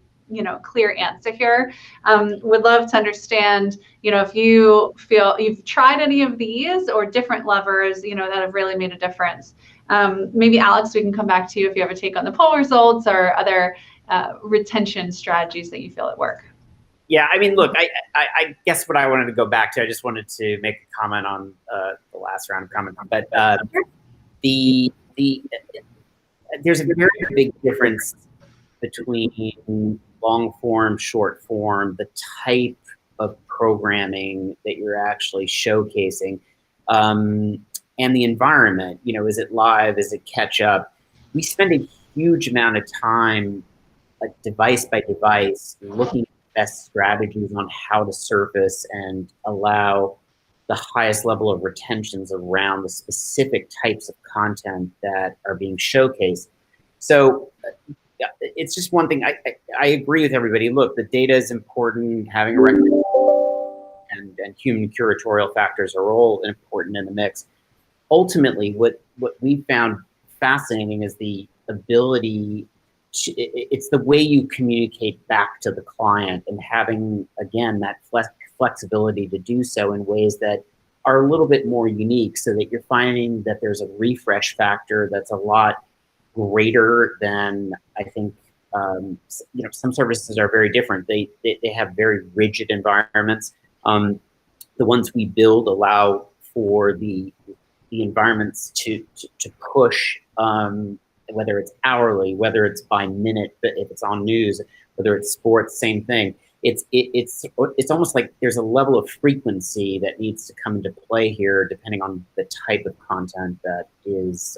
B: clear answer here. Would love to understand, if you feel you've tried any of these or different levers, that have really made a difference. Maybe Alex, we can come back to you if you have a take on the poll results or other retention strategies that you feel at work.
E: Yeah, I mean, look, I guess what I wanted to go back to, I just wanted to make a comment on the last round of comment, but there's a very big difference between long form, short form, the type of programming that you're actually showcasing, and the environment. Is it live? Is it catch up? We spend a huge amount of time, device by device, looking at best strategies on how to surface and allow the highest level of retentions around the specific types of content that are being showcased. So it's just one thing. I agree with everybody. Look, the data is important. Having a record and human curatorial factors are all important in the mix. Ultimately, what we found fascinating is the ability to, it's the way you communicate back to the client and having, again, that flexibility to do so in ways that are a little bit more unique, so that you're finding that there's a refresh factor that's a lot greater than, I think, some services are very different. They have very rigid environments. The ones we build allow for the environments to push, whether it's hourly, whether it's by minute, but if it's on news, whether it's sports, same thing. It's almost like there's a level of frequency that needs to come into play here, depending on the type of content that is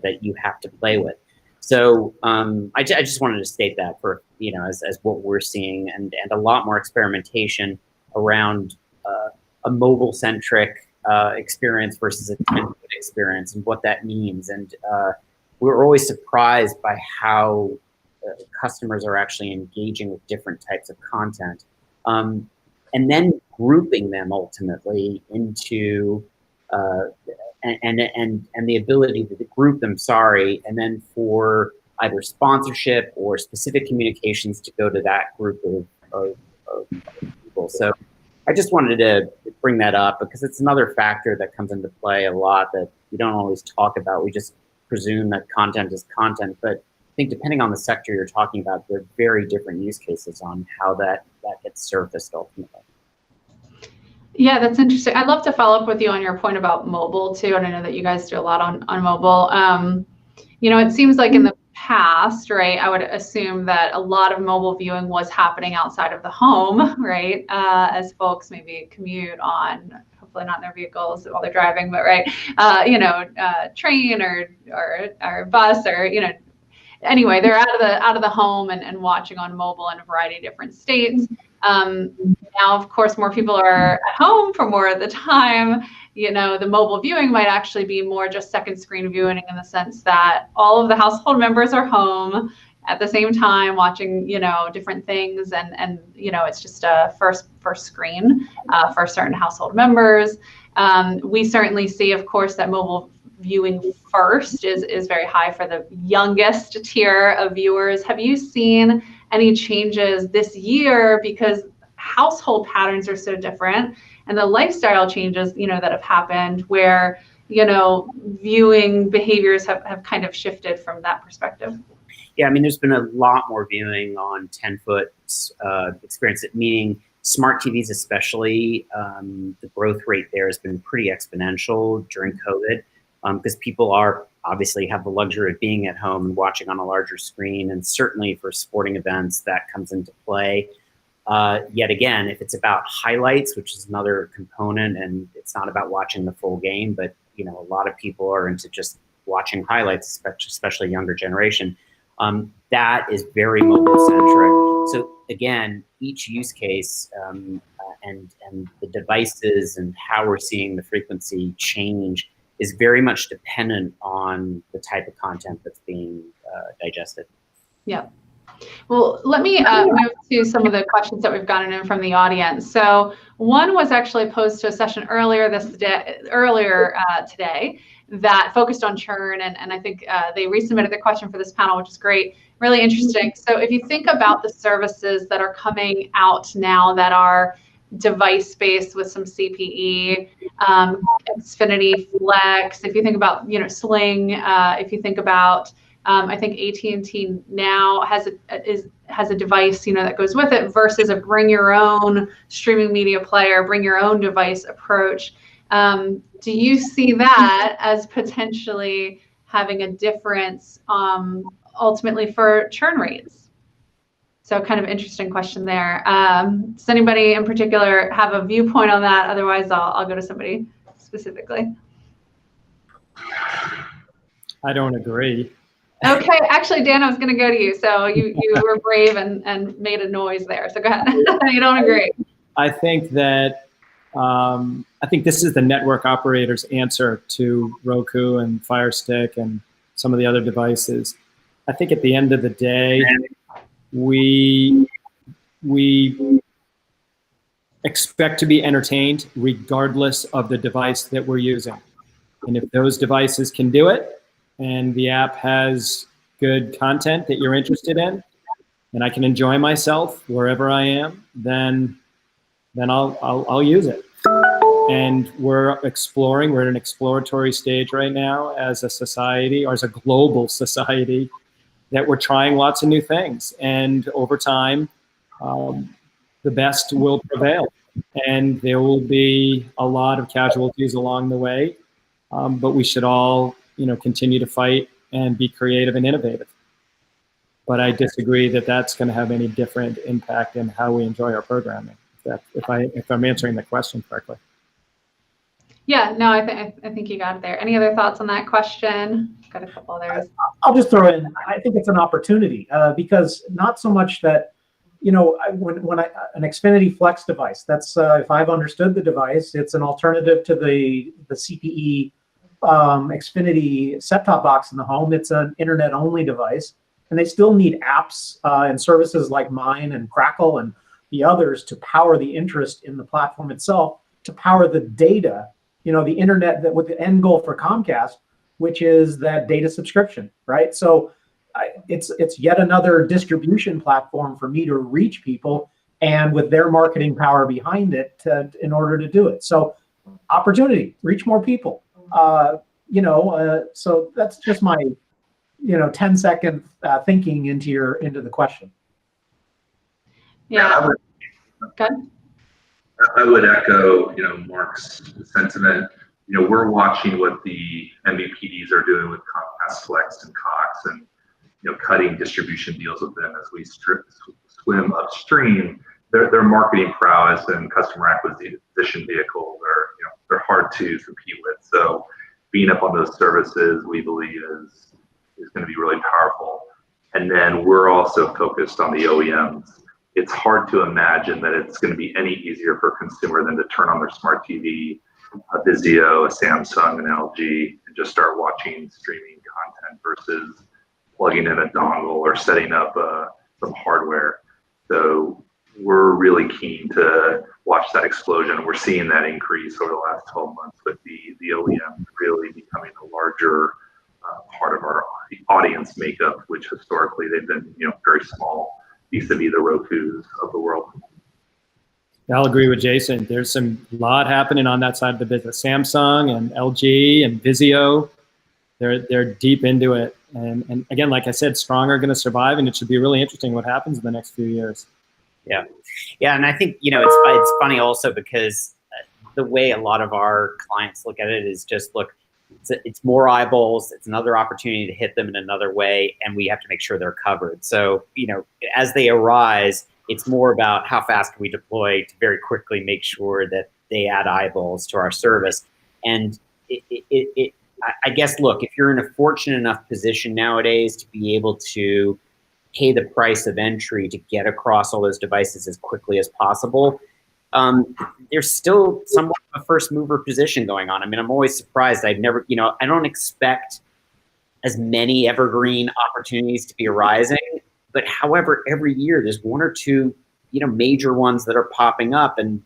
E: that you have to play with. So I just wanted to state that for, as what we're seeing, and a lot more experimentation around a mobile-centric experience versus a template experience and what that means. And we're always surprised by how customers are actually engaging with different types of content, and then grouping them ultimately into and the ability to group them, and then for either sponsorship or specific communications to go to that group of people. So I just wanted to bring that up because it's another factor that comes into play a lot that we don't always talk about. We just presume that content is content, but I think depending on the sector you're talking about, there are very different use cases on how that gets surfaced ultimately.
B: Yeah, that's interesting. I'd love to follow up with you on your point about mobile too. And I know that you guys do a lot on mobile. It seems like in the past, right, I would assume that a lot of mobile viewing was happening outside of the home, right? As folks maybe commute on, hopefully not in their vehicles while they're driving, but right, train or bus or, anyway, they're out of the home and watching on mobile in a variety of different states. Now, of course, more people are at home for more of the time. the mobile viewing might actually be more just second screen viewing in the sense that all of the household members are home at the same time watching, different things, and it's just a first screen for certain household members. We certainly see, of course, that mobile viewing first is very high for the youngest tier of viewers. Have you seen any changes this year, because household patterns are so different and the lifestyle changes, that have happened, where, viewing behaviors have kind of shifted from that perspective?
E: Yeah, I mean, there's been a lot more viewing on 10-foot experience, meaning smart TVs especially. The growth rate there has been pretty exponential during COVID, because people obviously have the luxury of being at home and watching on a larger screen, and certainly for sporting events that comes into play. Yet again, if it's about highlights, which is another component, and it's not about watching the full game, but a lot of people are into just watching highlights, especially younger generation. That is very mobile centric. So again, each use case and the devices and how we're seeing the frequency change is very much dependent on the type of content that's being digested.
B: Yeah. Well, let me move to some of the questions that we've gotten in from the audience. So one was actually posed to a session earlier today that focused on churn, and I think they resubmitted the question for this panel, which is great, really interesting. So if you think about the services that are coming out now that are device-based with some CPE, Xfinity Flex, if you think about Sling, if you think about I think AT&T now has a device that goes with it, versus a bring your own streaming media player, bring your own device approach. Do you see that as potentially having a difference ultimately for churn rates? So kind of interesting question there. Does anybody in particular have a viewpoint on that? Otherwise, I'll go to somebody specifically.
F: I don't agree.
B: Okay, actually, Dan, I was going to go to you. So you were brave and made a noise there. So go ahead. You don't agree?
F: I think that this is the network operator's answer to Roku and Fire Stick and some of the other devices. I think at the end of the day, we expect to be entertained regardless of the device that we're using. And if those devices can do it, and the app has good content that you're interested in, and I can enjoy myself wherever I am, then I'll use it. And we're at an exploratory stage right now as a society, or as a global society, that we're trying lots of new things. And over time, the best will prevail. And there will be a lot of casualties along the way, but we should all continue to fight and be creative and innovative. But I disagree that that's going to have any different impact in how we enjoy our programming, if I'm answering the question correctly.
B: Yeah, no, I think you got it there. Any other thoughts on that question? Got a couple others.
D: I'll just throw in, I think it's an opportunity because not so much that, when an Xfinity Flex device, that's, if I've understood the device, it's an alternative to the CPE Xfinity set-top box in the home. It's an internet-only device, and they still need apps and services like mine and Crackle and the others to power the interest in the platform itself, to power the data, the internet, that with the end goal for Comcast, which is that data subscription, right? So it's yet another distribution platform for me to reach people, and with their marketing power behind it in order to do it. So opportunity, reach more people. So that's just my, 10-second thinking into the question.
B: Yeah.
G: I would echo, Mark's sentiment. We're watching what the MVPDs are doing with Comcast Flex and Cox, and cutting distribution deals with them as we swim upstream. Their marketing prowess and customer acquisition vehicles are, they're hard to compete with. So being up on those services, we believe is going to be really powerful. And then we're also focused on the OEMs. It's hard to imagine that it's going to be any easier for a consumer than to turn on their smart TV a Vizio, a Samsung, an LG, and just start watching streaming content versus plugging in a dongle or setting up some hardware. So we're really keen to watch that explosion. We're seeing that increase over the last 12 months with the OEM really becoming a larger part of our audience makeup, which historically they've been, very small vis-a-vis the Rokus of the world.
F: I'll agree with Jason. There's a lot happening on that side of the business. Samsung and LG and Vizio, they're deep into it. And again, like I said, strong are going to survive, and it should be really interesting what happens in the next few years.
E: Yeah, and I think it's funny also because the way a lot of our clients look at it is just look, it's more eyeballs. It's another opportunity to hit them in another way, and we have to make sure they're covered. So as they arise, it's more about how fast can we deploy to very quickly make sure that they add eyeballs to our service. And I guess, look, if you're in a fortunate enough position nowadays to be able to pay the price of entry to get across all those devices as quickly as possible, there's still somewhat of a first mover position going on. I mean, I'm always surprised. I don't expect as many evergreen opportunities to be arising. But however, every year there's one or two, major ones that are popping up, and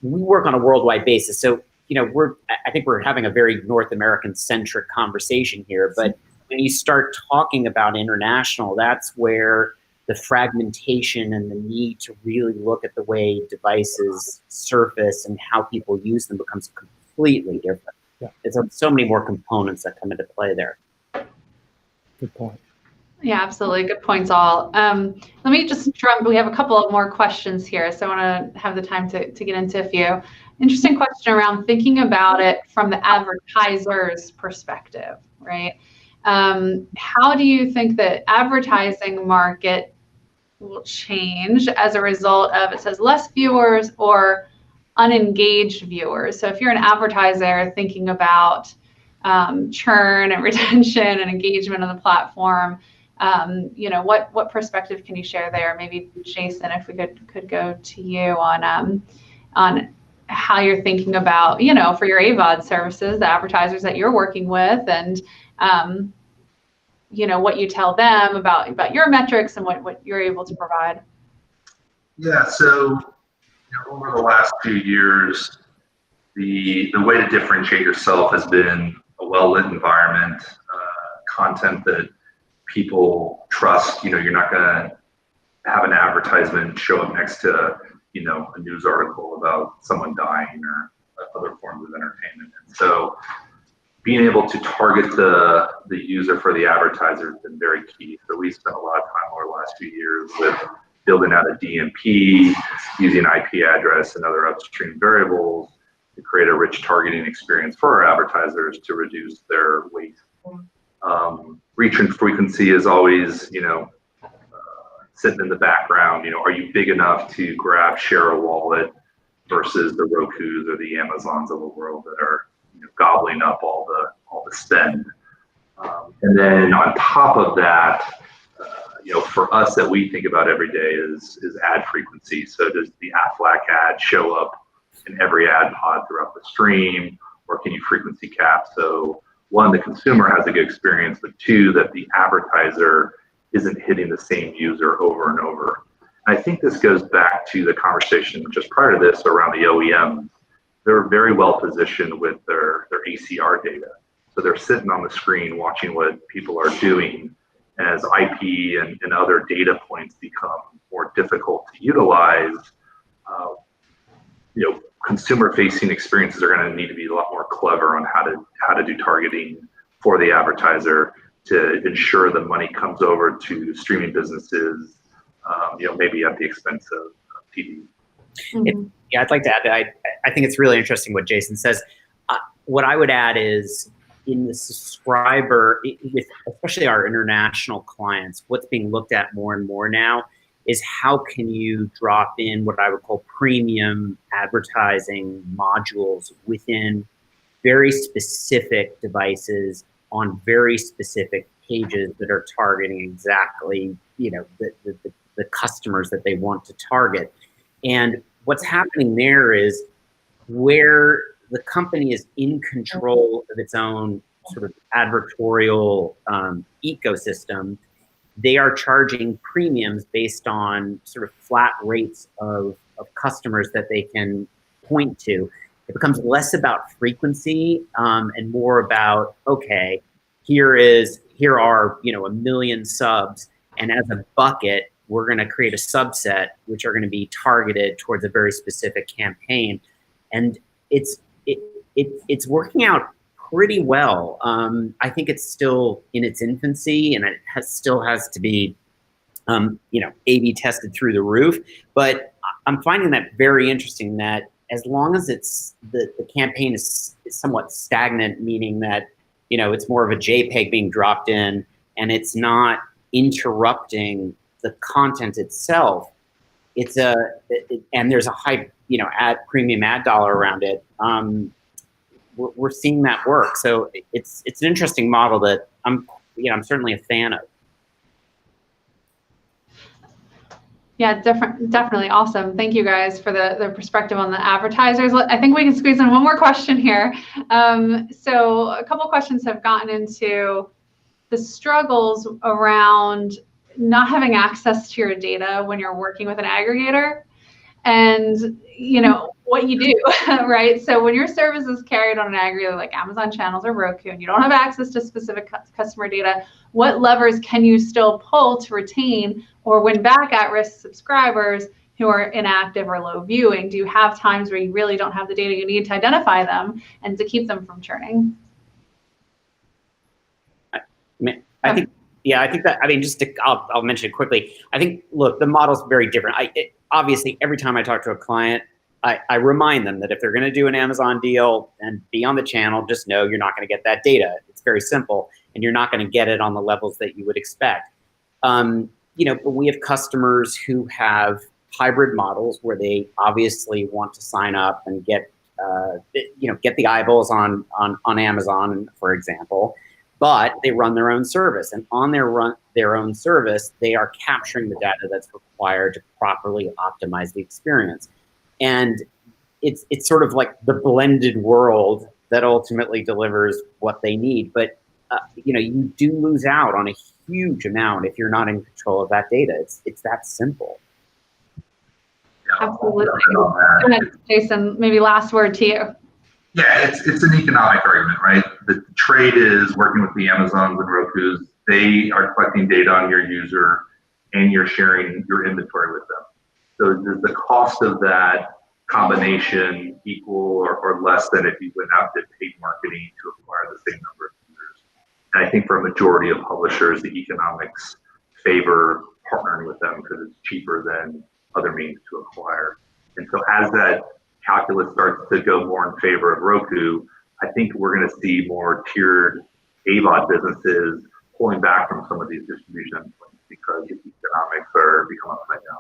E: we work on a worldwide basis. So, I think we're having a very North American centric conversation here. But when you start talking about international, that's where the fragmentation and the need to really look at the way devices surface and how people use them becomes completely different.
F: Yeah.
E: There's so many more components that come into play there.
F: Good point.
B: Yeah, absolutely. Good points, all. Let me just jump. We have a couple of more questions here, so I want to have the time to get into a few. Interesting question around thinking about it from the advertiser's perspective, right? How do you think the advertising market will change as a result of, it says, less viewers or unengaged viewers? So if you're an advertiser thinking about churn and retention and engagement on the platform, what perspective can you share there? Maybe Jason, if we could go to you on how you're thinking about, for your AVOD services, the advertisers that you're working with, and what you tell them about your metrics and what you're able to provide.
G: Yeah, so over the last few years, the way to differentiate yourself has been a well-lit environment, content that people trust. You're not going to have an advertisement show up next to a news article about someone dying or other forms of entertainment. And so being able to target the user for the advertiser has been very key. So we spent a lot of time over the last few years with building out a DMP, using IP address and other upstream variables to create a rich targeting experience for our advertisers to reduce their waste. Reach and frequency is always, sitting in the background. Are you big enough to grab share a wallet versus the Rokus or the Amazons of the world that are gobbling up all the spend? And then on top of that, for us that we think about every day is ad frequency. So does the Aflac ad show up in every ad pod throughout the stream, or can you frequency cap? So one, the consumer has a good experience, but two, that the advertiser isn't hitting the same user over and over. And I think this goes back to the conversation just prior to this around the OEMs. They're very well positioned with their ACR data. So they're sitting on the screen watching what people are doing. And as IP and other data points become more difficult to utilize, consumer-facing experiences are going to need to be a lot more clever on how to do targeting for the advertiser to ensure the money comes over to streaming businesses, maybe at the expense of TV.
B: Mm-hmm.
E: I'd like to add, I think it's really interesting what Jason says. What I would add is in the subscriber, with especially our international clients, what's being looked at more and more now is how can you drop in what I would call premium advertising modules within very specific devices on very specific pages that are targeting exactly, the customers that they want to target. And what's happening there is where the company is in control of its own sort of advertorial ecosystem, they are charging premiums based on sort of flat rates of customers that they can point to. It becomes less about frequency and more about, okay, here are 1 million subs, and as a bucket, we're going to create a subset which are going to be targeted towards a very specific campaign, and it's working out pretty well. I think it's still in its infancy, and it still has to be A/B tested through the roof. But I'm finding that very interesting. That as long as the campaign is somewhat stagnant, meaning that it's more of a JPEG being dropped in, and it's not interrupting the content itself. And there's a high premium ad dollar around it. We're seeing that work. So it's an interesting model that I'm certainly a fan of.
B: Yeah, definitely awesome. Thank you guys for the perspective on the advertisers. I think we can squeeze in one more question here. So a couple questions have gotten into the struggles around not having access to your data when you're working with an aggregator, and what you do, right? So when your service is carried on an aggregator like Amazon Channels or Roku, and you don't have access to specific customer data, what levers can you still pull to retain or win back at-risk subscribers who are inactive or low viewing? Do you have times where you really don't have the data you need to identify them and to keep them from churning?
E: I think that, I'll mention it quickly. I think, look, the model's very different. Obviously, every time I talk to a client, I remind them that if they're going to do an Amazon deal and be on the channel, just know you're not going to get that data. It's very simple, and you're not going to get it on the levels that you would expect. But we have customers who have hybrid models where they obviously want to sign up and get the eyeballs on Amazon, for example. But they run their own service, and on their own service, they are capturing the data that's required to properly optimize the experience. And it's sort of like the blended world that ultimately delivers what they need. But you do lose out on a huge amount if you're not in control of that data. It's that simple.
B: Absolutely. Go ahead, Jason. Maybe last word to you.
G: Yeah, it's an economic argument, right? The trade is working with the Amazons and Rokus. They are collecting data on your user, and you're sharing your inventory with them. So does the cost of that combination equal or less than if you went out and did paid marketing to acquire the same number of users? And I think for a majority of publishers, the economics favor partnering with them because it's cheaper than other means to acquire. And so as that calculus starts to go more in favor of Roku, I think we're going to see more tiered AVOD businesses pulling back from some of these distribution points because the economics are becoming upside down.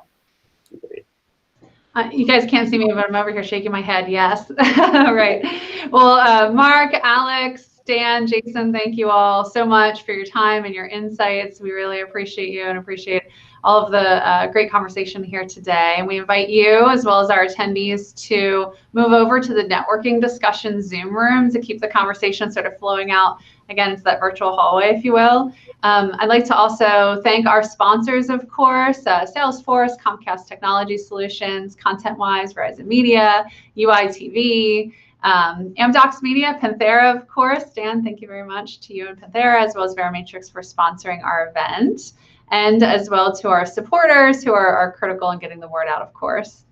B: You guys can't see me, but I'm over here shaking my head. Yes. Right. Well, Mark, Alex, Dan, Jason, thank you all so much for your time and your insights. We really appreciate you and appreciate all of the great conversation here today. And we invite you, as well as our attendees, to move over to the networking discussion Zoom room to keep the conversation sort of flowing out, again, to that virtual hallway, if you will. I'd like to also thank our sponsors, of course, Salesforce, Comcast Technology Solutions, ContentWise, Verizon Media, UITV, Amdocs Media, Panthera, of course. Dan, thank you very much to you and Panthera, as well as Verimatrix for sponsoring our event, and as well to our supporters who are critical in getting the word out, of course.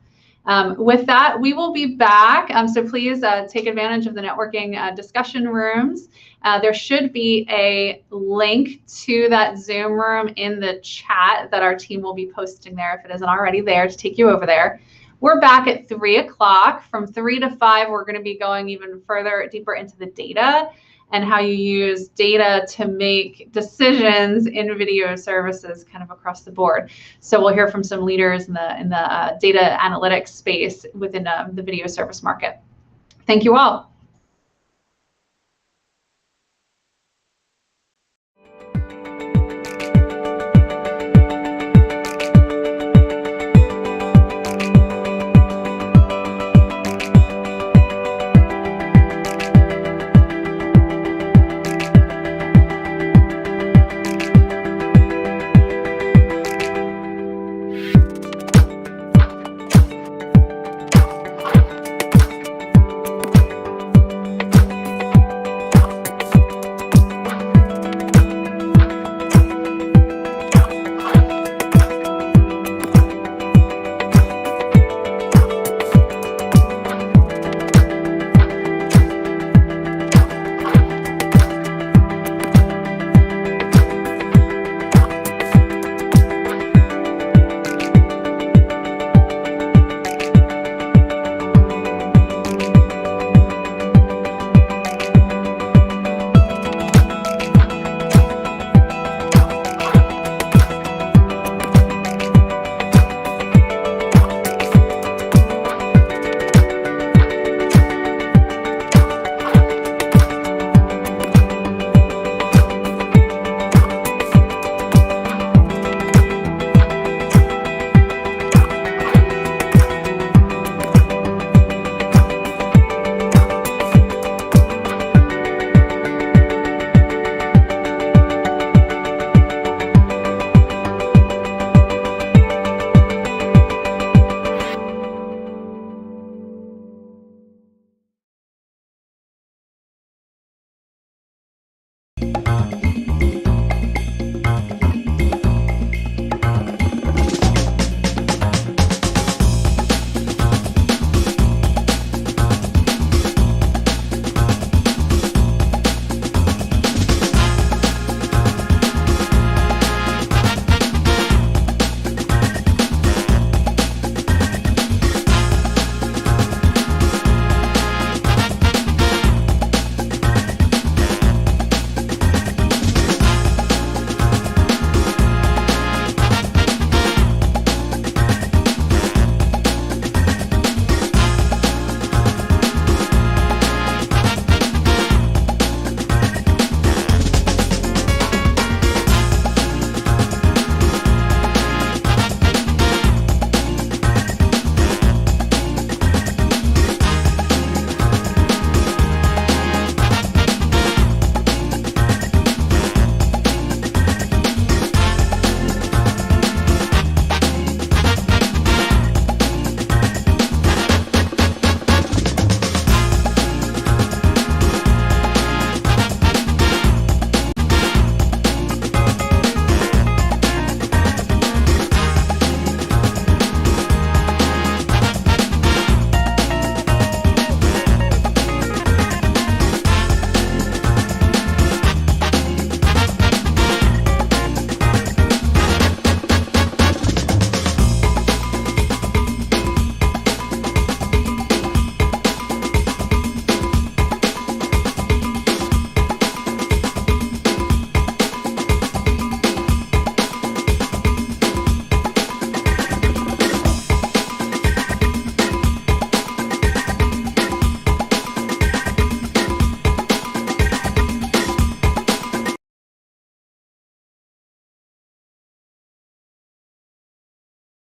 B: With that, we will be back. So please take advantage of the networking discussion rooms. There should be a link to that Zoom room in the chat that our team will be posting there if it isn't already there to take you over there. We're back at 3 o'clock. From 3 to 5, we're going to be going even further, deeper into the data and how you use data to make decisions in video services kind of across the board. So we'll hear from some leaders in the data analytics space within the video service market. Thank you all.